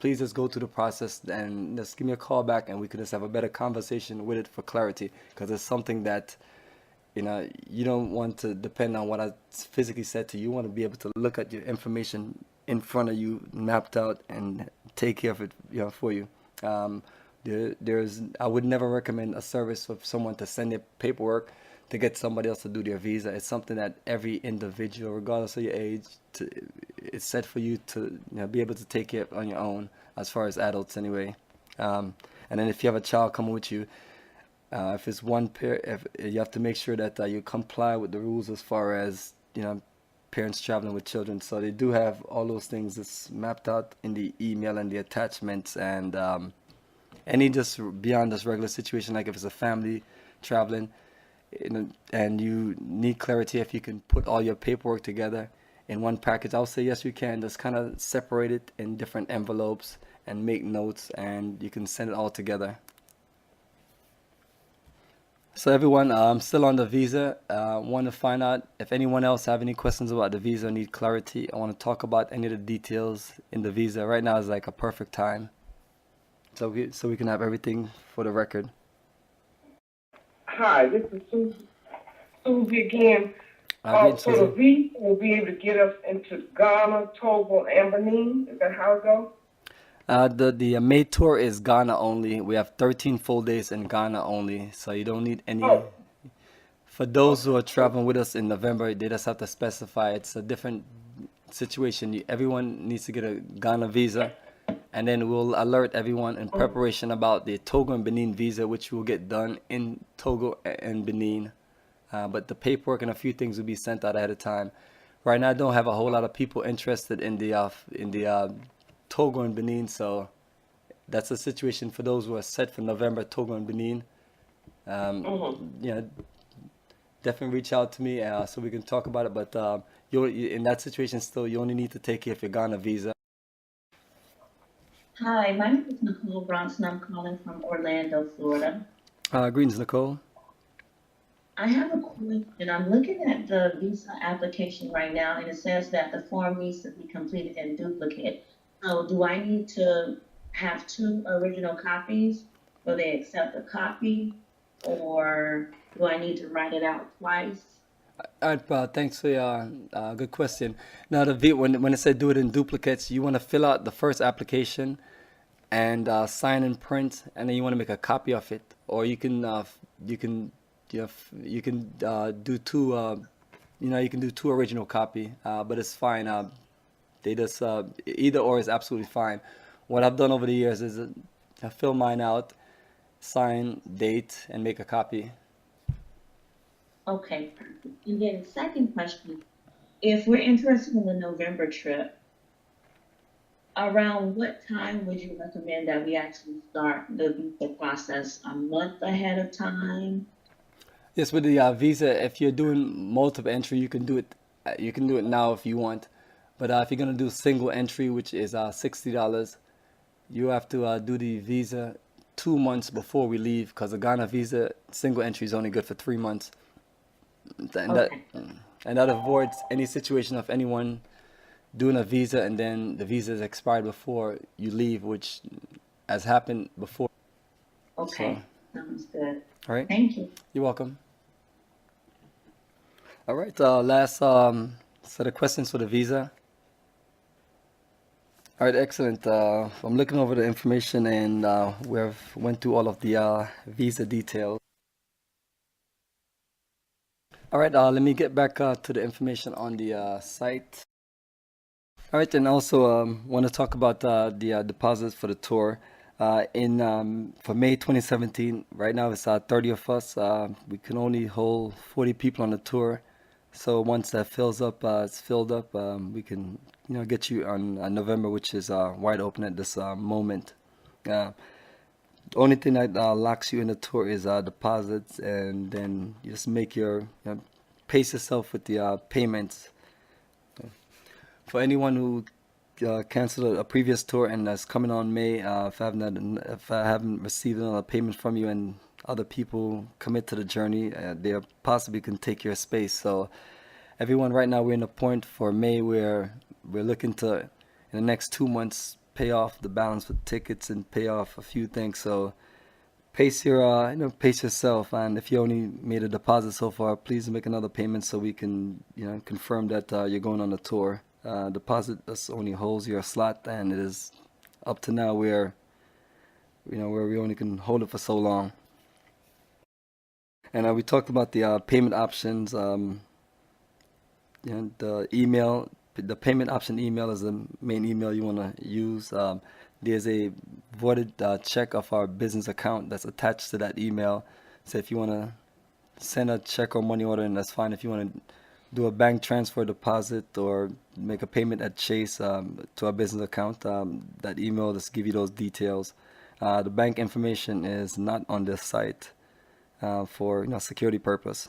please just go through the process and just give me a call back, and we can just have a better conversation with it for clarity, because it's something that you don't want to depend on what I physically said to you. You want to be able to look at your information in front of you, mapped out, and take care of it, for you. I would never recommend a service of someone to send their paperwork to get somebody else to do their visa. It's something that every individual, regardless of your age, it's set for you to be able to take care of on your own, as far as adults anyway. And then if you have a child coming with you, if it's one pair, if you have to make sure that you comply with the rules as far as parents traveling with children. So they do have all those things that's mapped out in the email and the attachments, and any just beyond this regular situation, like if it's a family traveling, and you need clarity, if you can put all your paperwork together in one package, I'll say yes, you can. Just kind of separate it in different envelopes and make notes, and you can send it all together. So everyone, I'm still on the visa. Want to find out if anyone else have any questions about the visa, need clarity. I want to talk about any of the details in the visa. Right now is like a perfect time, so we can have everything for the record.
Hi, this is Susie again.
Great,
So the
Susan.
visa will be able to get us into Ghana, Togo, and Benin. Is that how it goes?
The May tour is Ghana only. We have 13 full days in Ghana only, so you don't need any.
Oh.
For those who are traveling with us in November, they just have to specify. It's a different situation. Everyone needs to get a Ghana visa, and then we'll alert everyone in preparation about the Togo and Benin visa, which will get done in Togo and Benin. But the paperwork and a few things will be sent out ahead of time. Right now, I don't have a whole lot of people interested in the Togo and Benin, so that's a situation for those who are set for November, Togo and Benin. definitely reach out to me so we can talk about it. But in that situation, still, you only need to take care of your Ghana visa.
Hi, my name is Nicole Bronson. I'm calling from Orlando, Florida.
Greetings, Nicole.
I have a question. I'm looking at the visa application right now, and it says that the form needs to be completed in duplicate. So, do I need to have two original copies? Will they accept a copy, or do I need to write it out twice?
All right, thanks for your good question. Now, when it said do it in duplicates, you want to fill out the first application and sign and print, and then you want to make a copy of it, or you can you can do two you can do two original copy, but it's fine. They just either or is absolutely fine. What I've done over the years is I fill mine out, sign, date, and make a copy.
Okay, perfect. And then, second question, if we're interested in the November trip, around what time would you recommend that we actually start the visa process? A month ahead of time?
Yes, with the visa, if you're doing multiple entry, you can do it. You can do it now if you want, but if you're gonna do single entry, which is $60, you have to do the visa 2 months before we leave, because the Ghana visa single entry is only good for 3 months, and that
Okay,
and that avoids any situation of anyone doing a visa and then the visa is expired before you leave, which has happened before. So,
okay, sounds good.
all right,
Thank you.
you're welcome. All right, last set of questions for the visa. All right, excellent. I'm looking over the information and we've went through all of the visa details. All right, let me get back to the information on the site. All right, and also want to talk about the deposits for the tour. For May 2017, right now it's 30 of us. We can only hold 40 people on the tour. So once that fills up, it's filled up, we can get you on November, which is wide open at this moment. The only thing that locks you in the tour is deposits, and then you just make pace yourself with the payments. For anyone who canceled a previous tour and that's coming on May, if I haven't received another payment from you and other people commit to the journey, they possibly can take your space. So everyone, right now we're in a point for May where we're looking to, in the next 2 months, pay off the balance with tickets and pay off a few things. So pace pace yourself, and if you only made a deposit so far, please make another payment so we can confirm that you're going on the tour. Deposit just only holds your slot, and it is up to now where we only can hold it for so long. And we talked about the payment options. The payment option email is the main email you want to use. There's a voided check of our business account that's attached to that email. So if you want to send a check or money order, and that's fine. If you want to do a bank transfer, deposit, or make a payment at Chase to our business account, that email just give you those details. The bank information is not on this site for security purpose.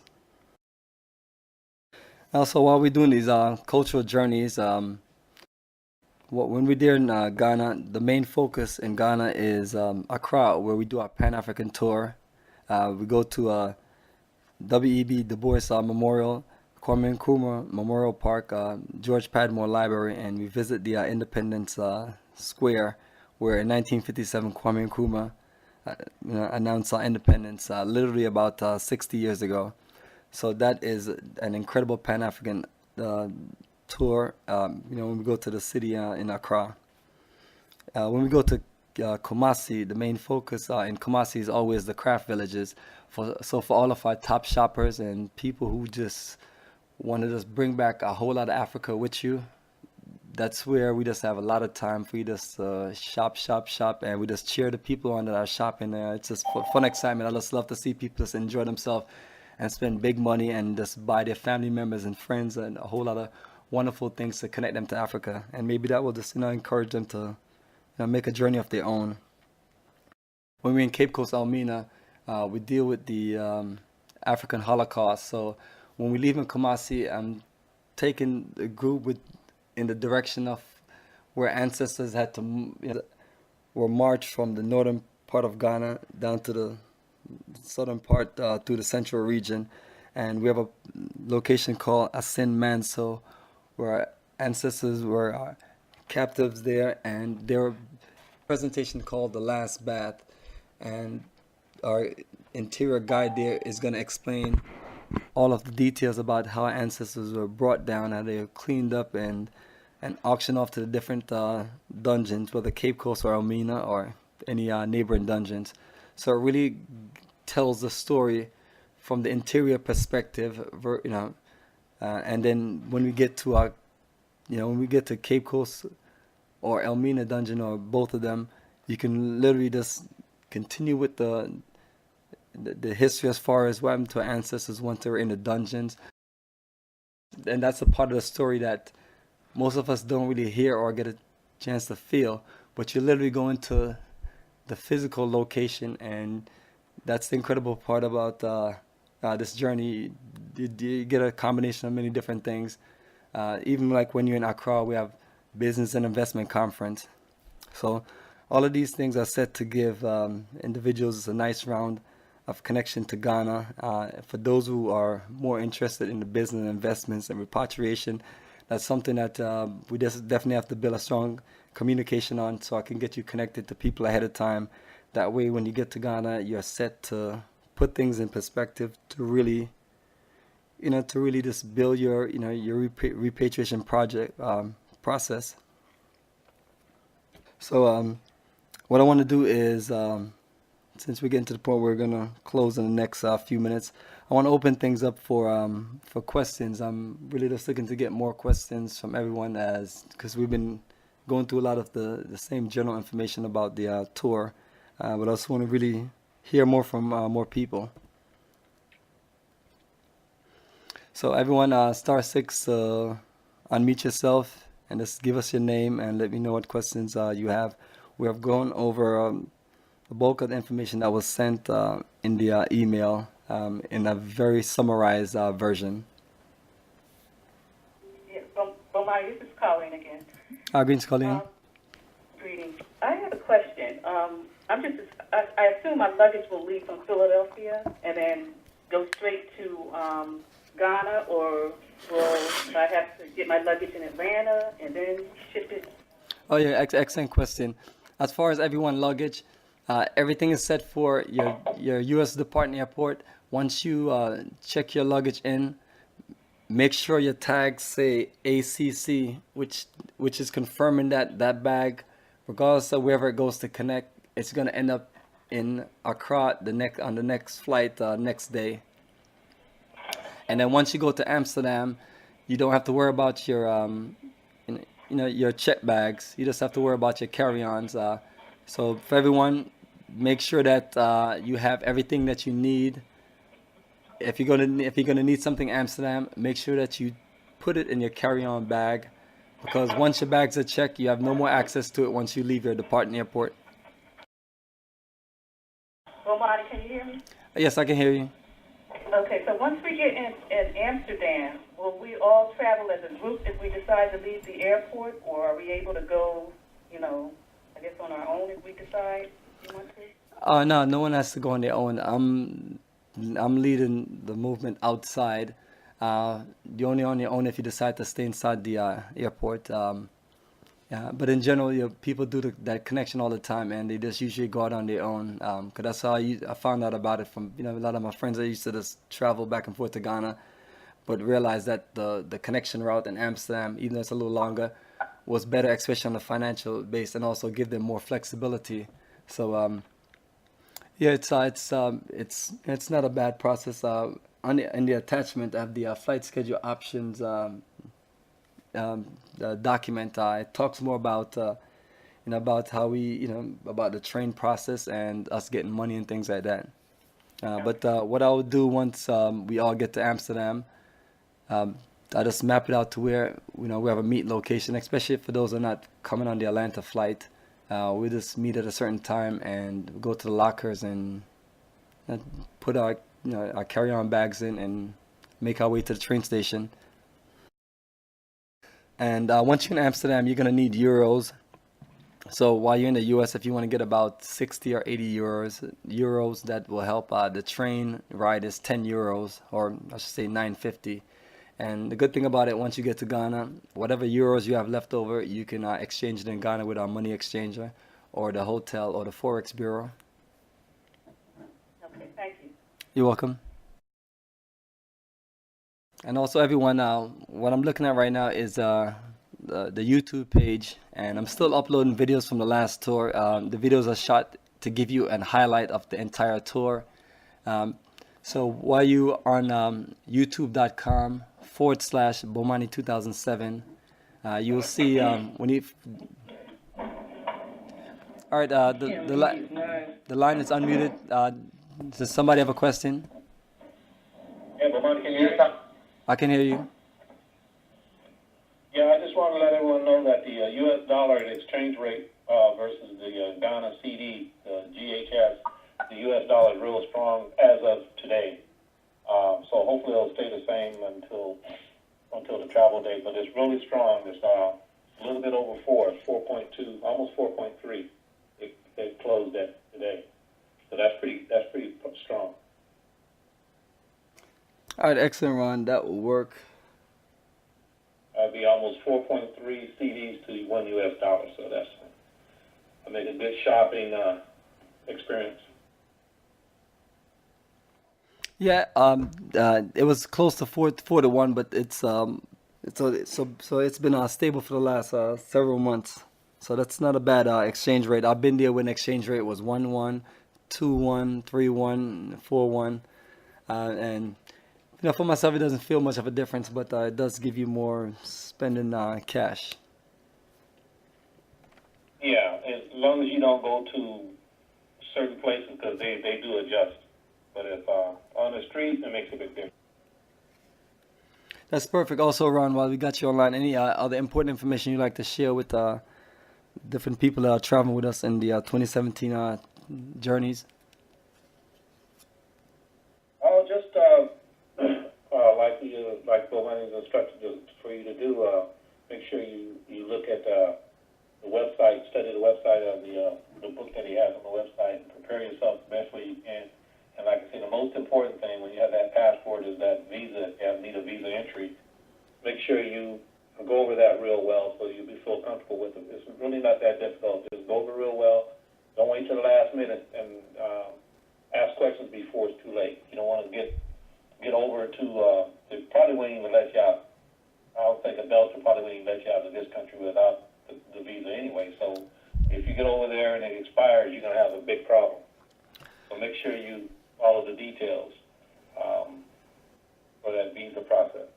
Also, while we're doing these cultural journeys, when we're there in Ghana, the main focus in Ghana is Accra, where we do our Pan-African tour. We go to W.E.B. Du Bois Memorial, Kwame Nkrumah Memorial Park, George Padmore Library, and we visit the Independence Square, where in 1957 Kwame Nkrumah announced our independence, literally about 60 years ago. So that is an incredible Pan-African tour. When we go to the city in Accra. When we go to Kumasi, the main focus in Kumasi is always the craft villages. So for all of our top shoppers and people who just want to just bring back a whole lot of Africa with you, that's where we just have a lot of time for you to shop, and we just cheer the people on that are shopping. It's just fun excitement. I just love to see people just enjoy themselves and spend big money and just buy their family members and friends and a whole lot of wonderful things to connect them to Africa. And maybe that will just encourage them to make a journey of their own. When we're in Cape Coast, Almena, we deal with the African Holocaust. So when we leave in Kumasi, I'm taking the group in the direction of where ancestors had to were marched from the northern part of Ghana down to the southern part through the central region, and we have a location called Asin Manso, where our ancestors were captives there, and there were presentation called The Last Bath, and our interior guide there is going to explain all of the details about how our ancestors were brought down, how they were cleaned up and auctioned off to the different dungeons, whether Cape Coast or Elmina or any neighboring dungeons. So it really tells the story from the interior perspective, and then when we get to Cape Coast or Elmina dungeon or both of them, you can literally just continue with the history as far as what happened to our ancestors once they were in the dungeons. And that's a part of the story that most of us don't really hear or get a chance to feel, but you literally go into the physical location, and that's the incredible part about this journey. You get a combination of many different things. Even like when you're in Accra, we have business and investment conference. So all of these things are set to give individuals a nice round of connection to Ghana. For those who are more interested in the business and investments and repatriation, that's something that we just definitely have to build a strong communication on, so I can get you connected to people ahead of time. That way, when you get to Ghana, you're set to put things in perspective, to really just build your repatriation project process. So what I want to do is, since we're getting to the point where we're gonna close in the next few minutes, I want to open things up for questions. I'm really just looking to get more questions from everyone, because we've been going through a lot of the same general information about the tour, but I also want to really hear more from more people. So everyone, *6, unmute yourself and just give us your name and let me know what questions you have. We have gone over the bulk of the information that was sent in the email in a very summarized version.
Yeah, Bomai, this is Colleen again.
Greetings, Colleen.
Greetings. I have a question. I assume my luggage will leave from Philadelphia and then go straight to Ghana, or will I have to get my luggage in Atlanta and then ship it?
Oh yeah, excellent question. As far as everyone luggage, everything is set for your U.S. Department Airport. Once you check your luggage in, make sure your tags say ACC, which is confirming that bag, regardless of wherever it goes to connect, it's going to end up in Accra on the next flight next day. And then once you go to Amsterdam, you don't have to worry about your check bags. You just have to worry about your carry-ons. So for everyone, make sure that you have everything that you need. If you're gonna need something in Amsterdam, make sure that you put it in your carry-on bag, because once your bags are checked, you have no more access to it once you leave your departing airport.
Bomai, can you hear me?
Yes, I can hear you.
Okay, so once we get in Amsterdam, will we all travel as a group if we decide to leave the airport, or are we able to go, I guess on our own if we decide we want to?
No one has to go on their own. I'm leading the movement outside. You're only on your own if you decide to stay inside the airport. But in general, people do that connection all the time, and they just usually go out on their own. Because that's how I found out about it from a lot of my friends that used to just travel back and forth to Ghana, but realized that the connection route in Amsterdam, even though it's a little longer, was better, especially on the financial base, and also give them more flexibility. So it's not a bad process. In the attachment, I have the flight schedule options. The document it talks more about about how we about the train process and us getting money and things like that. But what I would do once we all get to Amsterdam, I just map it out to where we have a meet location, especially for those who are not coming on the Atlanta flight. We just meet at a certain time and go to the lockers and put our our carry-on bags in and make our way to the train station. And once you're in Amsterdam, you're gonna need euros. So while you're in the U.S., if you want to get about 60 or 80 euros, that will help. The train ride is 10 euros, or I should say 9.50. And the good thing about it, once you get to Ghana, whatever euros you have left over, you can exchange it in Ghana with our money exchanger, or the hotel, or the Forex Bureau.
Okay, thank you.
You're welcome. And also, everyone, what I'm looking at right now is the YouTube page, and I'm still uploading videos from the last tour. The videos are shot to give you a highlight of the entire tour. So while you on youtube.com/Bomani 2007, you will see when you. All right, the line is unmuted. Does somebody have a question?
Yeah, Bomani, can you hear me?
I can hear you.
Yeah, I just want to let everyone know that the U.S. dollar exchange rate versus the Ghana CD, the GHS, the U.S. dollar is real strong as of today. So hopefully it'll stay the same until the travel date. But it's really strong. It's a little bit over 4, 4.2, almost 4.3. It closed at today. So that's pretty strong.
All right, excellent, Ron. That will work.
That'd be almost 4.3 CDs to $1 US. So that's I make a good shopping experience.
Yeah, it was close to 4 to 1, but it's it's been stable for the last several months. So that's not a bad exchange rate. I've been there when exchange rate was 1-1, 2-1, 3-1, 4-1, and for myself it doesn't feel much of a difference, but it does give you more spending cash.
Yeah, as long as you don't go to certain places, because they do adjust. But if on the street, it makes a big difference.
That's perfect. Also, Ron, while we got you online, any other important information you'd like to share with different people that are traveling with us in the 2017 journeys?
Oh, just like Bohan's instructed for you to do, make sure you look at the website, study the website of the book that he has on the website, and prepare yourself the best way you can. And like I say, the most important thing when you have that passport is that visa. You need a visa entry. Make sure you go over that real well so you'll be feel comfortable with it. It's really not that difficult. Just go over it real well. Don't wait till the last minute and ask questions before it's too late. You don't want to get over to, they probably won't even let you out. I don't think a Belgian probably won't even let you out of this country without the visa anyway. So if you get over there and it expires, you're going to have a big problem. So make sure you follow the details for that visa process.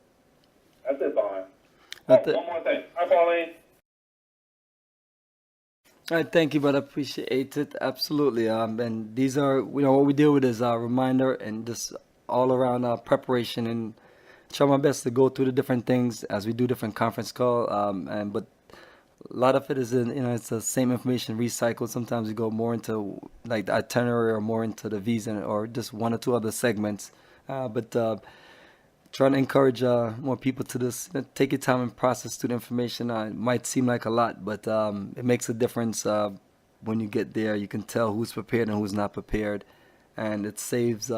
That's it, Brian. One more thing. Hi, Pauline.
All right, thank you, brother. Appreciate it. Absolutely. And these are, what we deal with is a reminder and just all around preparation, and try my best to go through the different things as we do different conference call. But a lot of it is it's the same information recycled. Sometimes we go more into like the itinerary or more into the visa or just one or two other segments. But trying to encourage more people to this. Take your time and process through the information. It might seem like a lot, but it makes a difference when you get there. You can tell who's prepared and who's not prepared, and it saves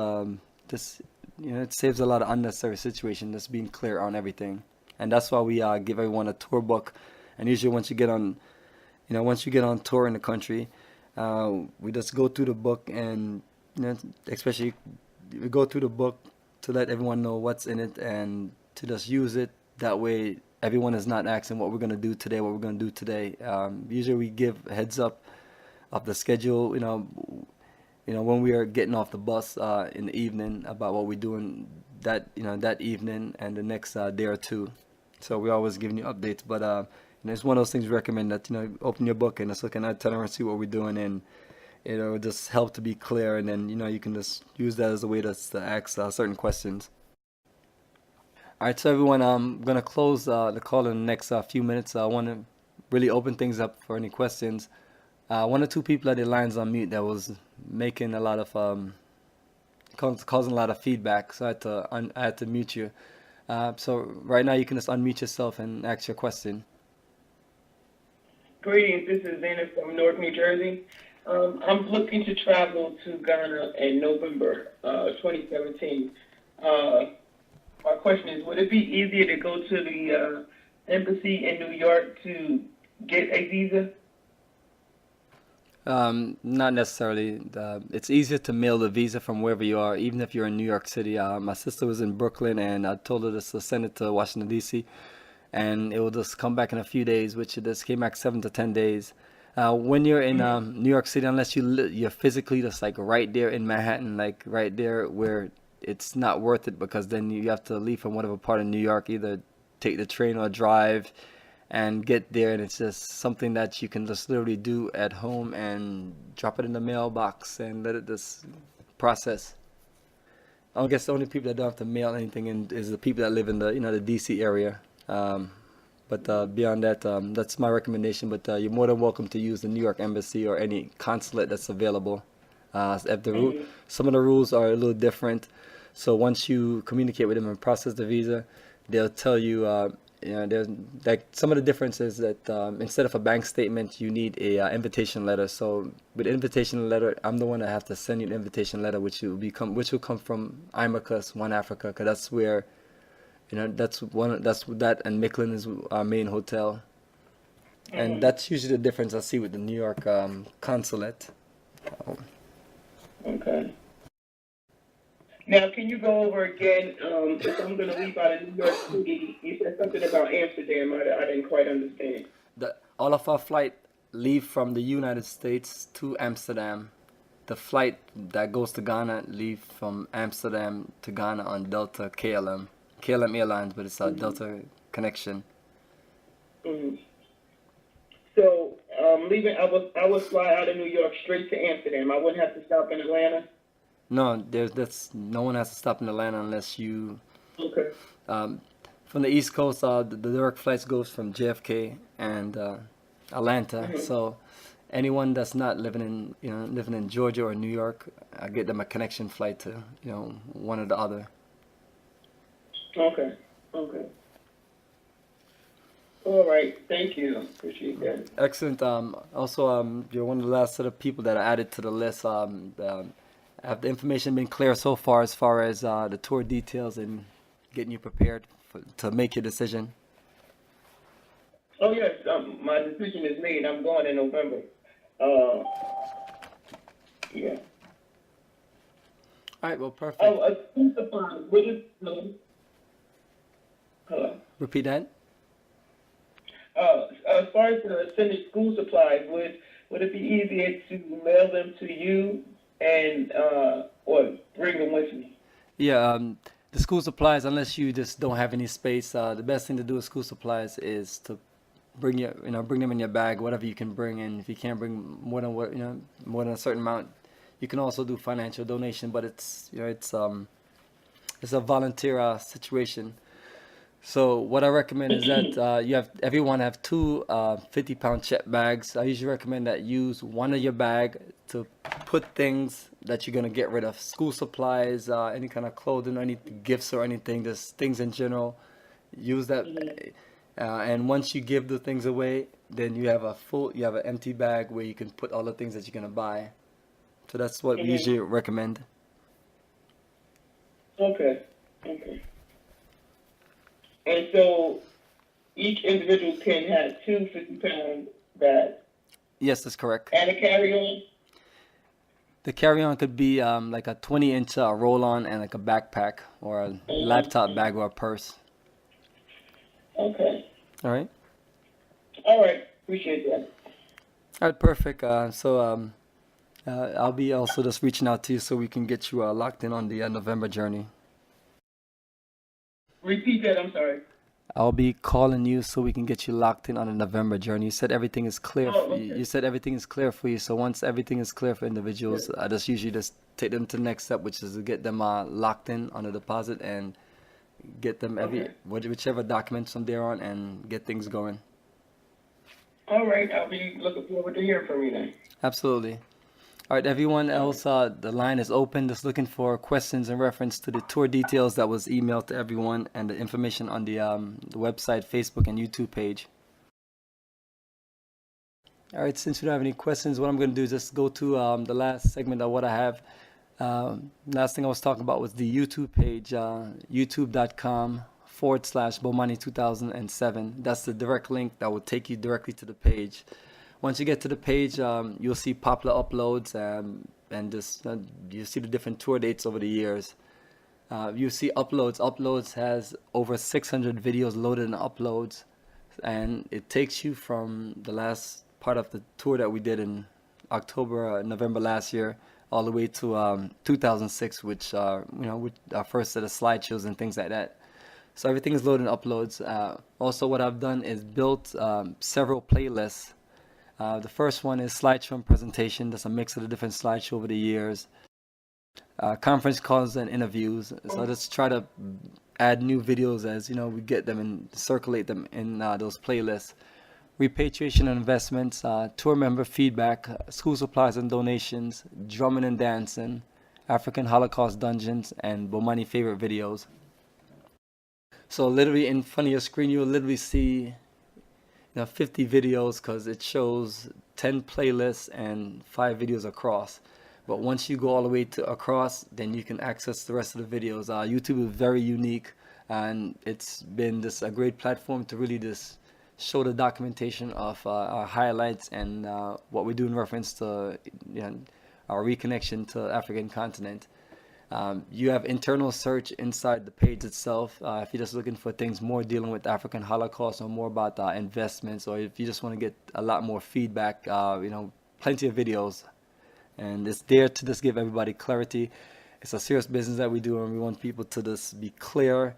it saves a lot of unnecessary situation. Just being clear on everything, and that's why we give everyone a tour book. And usually, once you get on tour in the country, we just go through the book, and especially we go through the book to let everyone know what's in it and to just use it. That way, everyone is not asking what we're going to do today. Usually, we give a heads up of the schedule. When we are getting off the bus in the evening about what we're doing that evening and the next day or two. So we're always giving you updates, but it's one of those things we recommend that open your book and just look at that itinerary and see what we're doing, and it just help to be clear, and then you can just use that as a way to ask certain questions. All right, so everyone, I'm gonna close the call in the next few minutes. I want to really open things up for any questions. One or two people had their lines on mute that was making a lot of causing a lot of feedback, so I had to mute you. So right now you can just unmute yourself and ask your question.
Greetings, this is Anna from Newark, New Jersey. I'm looking to travel to Ghana in November 2017. My question is, would it be easier to go to the embassy in New York to get a visa?
Not necessarily. It's easier to mail the visa from wherever you are, even if you're in New York City. My sister was in Brooklyn, and I told her to send it to Washington, D.C., and it will just come back in a few days, which it just came back 7 to 10 days. When you're in New York City, unless you're physically just like right there in Manhattan, like right there where it's not worth it, because then you have to leave from whatever part of New York, either take the train or drive and get there, and it's just something that you can just literally do at home and drop it in the mailbox and let it just process. I guess the only people that don't have to mail anything in is the people that live in the the DC area. But beyond that, that's my recommendation. But you're more than welcome to use the New York Embassy or any consulate that's available. If some of the rules are a little different, so once you communicate with them and process the visa, they'll tell you. There's like some of the differences that instead of a bank statement, you need a invitation letter. So with invitation letter, I'm the one that have to send you an invitation letter, which will come from IMACUS, One Africa, because that's where. That's that, and Micklin is our main hotel, and that's usually the difference I see with the New York consulate.
Okay. Now, can you go over again, if I'm going to leave out of New York City, you said something about Amsterdam, I didn't quite understand.
All of our flight leave from the United States to Amsterdam. The flight that goes to Ghana leave from Amsterdam to Ghana on Delta KLM Airlines, but it's a Delta connection.
Mm-hmm. So, I would fly out of New York straight to Amsterdam. I wouldn't have to stop in Atlanta?
No, no one has to stop in Atlanta unless you.
Okay.
From the East Coast, the direct flights goes from JFK and Atlanta. So anyone that's not living in Georgia or New York, I get them a connection flight to one or the other.
Okay. All right. Thank you. Appreciate that.
Excellent. Also, you're one of the last set of people that are added to the list. Have the information been clear so far as the tour details and getting you prepared to make your decision?
Oh, yes. My decision is made. I'm going in November. Yeah.
All right. Well, perfect.
Oh, school supplies. Hello.
Repeat that.
As far as sending school supplies, would it be easier to mail them to you and or bring them with me?
Yeah. The school supplies, unless you just don't have any space, the best thing to do with school supplies is to bring them in your bag, whatever you can bring. And if you can't bring more than a certain amount, you can also do financial donation. But it's a volunteer situation. So what I recommend is that everyone have two 50-pound check bags. I usually recommend that use one of your bag to put things that you're gonna get rid of, school supplies, any kind of clothing, or any gifts or anything, just things in general. Use that, and once you give the things away, then you have an empty bag where you can put all the things that you're gonna buy. So that's what we usually recommend.
Okay. And so each individual can have two 50-pound bags.
Yes, that's correct.
And a carry-on?
The carry-on could be like a 20-inch roll-on and like a backpack or a laptop bag or a purse.
Okay.
All right.
All right. Appreciate that.
All right, perfect. So I'll be also just reaching out to you so we can get you locked in on the November journey.
Repeat that. I'm sorry.
I'll be calling you so we can get you locked in on a November journey. You said everything is clear. You said everything is clear for you. So once everything is clear for individuals, I just usually just take them to the next step, which is to get them locked in on a deposit and get them whichever documents from there on and get things going.
All right. I'll be looking forward to hearing from you then.
Absolutely. All right, everyone else, the line is open. Just looking for questions in reference to the tour details that was emailed to everyone and the information on the website, Facebook, and YouTube page. All right, since we don't have any questions, what I'm going to do is just go to the last segment of what I have. Last thing I was talking about was the YouTube page, youtube.com/Bomani2007. That's the direct link that will take you directly to the page. Once you get to the page, you'll see popular uploads and just you see the different tour dates over the years. You see uploads. Uploads has over 600 videos loaded in uploads, and it takes you from the last part of the tour that we did in November last year, all the way to 2006, which with our first set of slideshows and things like that. So everything is loaded in uploads. Also, what I've done is built several playlists. The first one is slideshow and presentation. That's a mix of the different slideshow over the years. Conference calls and interviews. So I just try to add new videos as we get them and circulate them in those playlists. Repatriation and investments, tour member feedback, school supplies and donations, drumming and dancing, African Holocaust dungeons, and Bomani favorite videos. So literally in front of your screen, you'll literally see 50 videos because it shows 10 playlists and 5 videos across. But once you go all the way to across, then you can access the rest of the videos. YouTube is very unique, and it's been just a great platform to really just show the documentation of our highlights and what we do in reference to our reconnection to the African continent. You have internal search inside the page itself. If you're just looking for things more dealing with the African Holocaust or more about investments, or if you just want to get a lot more feedback, plenty of videos. And it's there to just give everybody clarity. It's a serious business that we do, and we want people to just be clear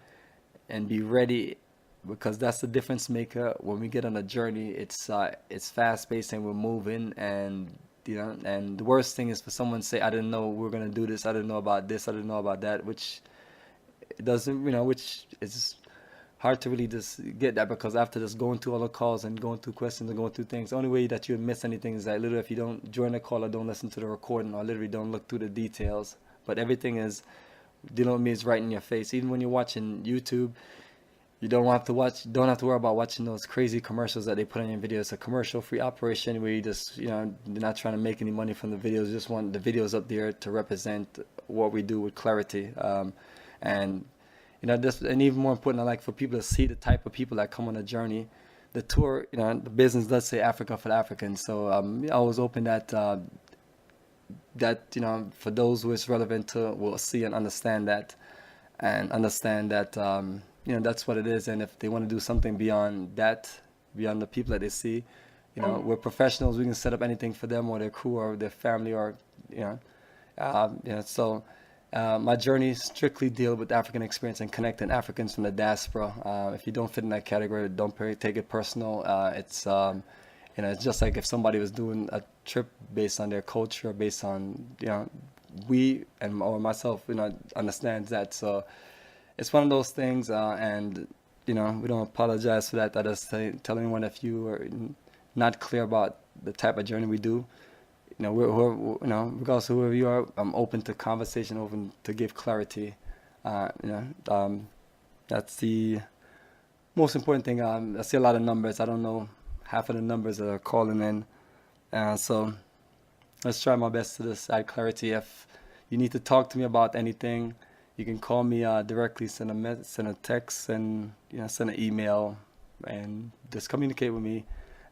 and be ready, because that's the difference maker. When we get on a journey, it's fast paced and we're moving, and and the worst thing is for someone to say, I didn't know we were gonna do this, I didn't know about this, I didn't know about that, which it doesn't, which is hard to really just get that, because after just going through all the calls and going through questions and going through things, the only way that you would miss anything is that literally if you don't join the call or don't listen to the recording or literally don't look through the details. But everything is dealing with me is right in your face. Even when you're watching YouTube, you don't have to worry about watching those crazy commercials that they put on your video. It's a commercial-free operation where you just, you're not trying to make any money from the videos. You just want the videos up there to represent what we do with clarity. And even more important, I like for people to see the type of people that come on a journey. The tour, the business does say Africa for the Africans. So I always open that for those who it's relevant to will see and understand that, that's what it is. And if they want to do something beyond that, beyond the people that they see, we're professionals. We can set up anything for them or their crew or their family or, So my journey strictly deal with African experience and connecting Africans from the diaspora. If you don't fit in that category, don't take it personal. It's just like if somebody was doing a trip based on their culture, based on, or myself, understands that. So it's one of those things, and we don't apologize for that. I just tell anyone, if you are not clear about the type of journey we do, regardless of whoever you are, I'm open to conversation, open to give clarity. That's the most important thing. I see a lot of numbers. I don't know half of the numbers that are calling in, so let's try my best to just add clarity. If you need to talk to me about anything, you can call me directly, send a text, and send an email, and just communicate with me.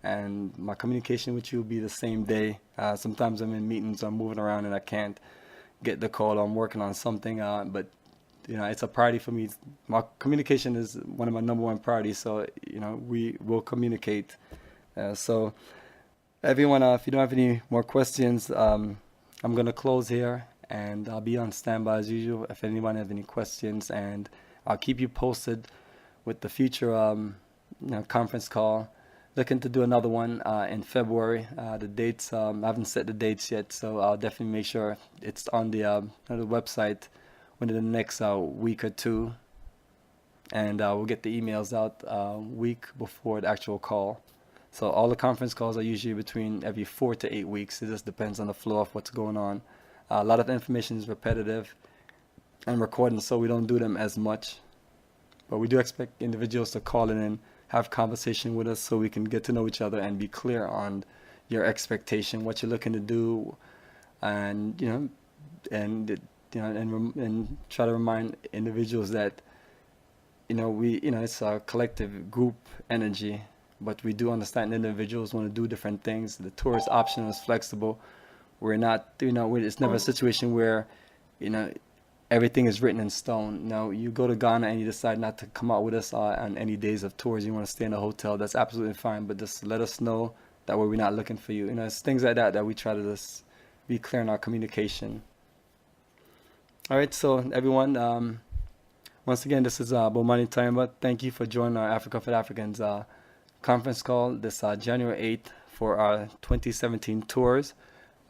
And my communication with you will be the same day. Sometimes I'm in meetings, I'm moving around, and I can't get the call. I'm working on something, but it's a priority for me. My communication is one of my number one priorities. So we will communicate. So everyone, if you don't have any more questions, I'm gonna close here. And I'll be on standby as usual if anyone has any questions, and I'll keep you posted with the future conference call. Looking to do another one in February. The dates, I haven't set the dates yet, so I'll definitely make sure it's on the website within the next week or two, and we'll get the emails out a week before the actual call. So all the conference calls are usually between every 4 to 8 weeks. It just depends on the flow of what's going on. A lot of information is repetitive and recorded, so we don't do them as much. But we do expect individuals to call in and have conversation with us so we can get to know each other and be clear on your expectation, what you're looking to do, and and try to remind individuals that it's a collective group energy, but we do understand individuals want to do different things. The tourist option is flexible. We're not, it's never a situation where, everything is written in stone. Now, you go to Ghana and you decide not to come out with us on any days of tours. You want to stay in a hotel. That's absolutely fine. But just let us know. That way we're not looking for you. It's things like that we try to just be clear in our communication. All right, so everyone, once again, this is Bomani Tayamba. Thank you for joining our Africa for Africans conference call this January 8th for our 2017 tours.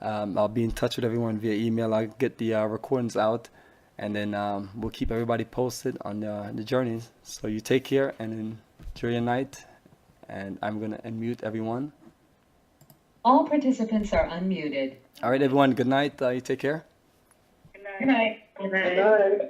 I'll be in touch with everyone via email. I'll get the recordings out, and then we'll keep everybody posted on the journeys. So you take care and enjoy your night, and I'm going to unmute everyone.
All participants are unmuted.
All right, everyone, good night. You take care.
Good night.
Good night.
Good night.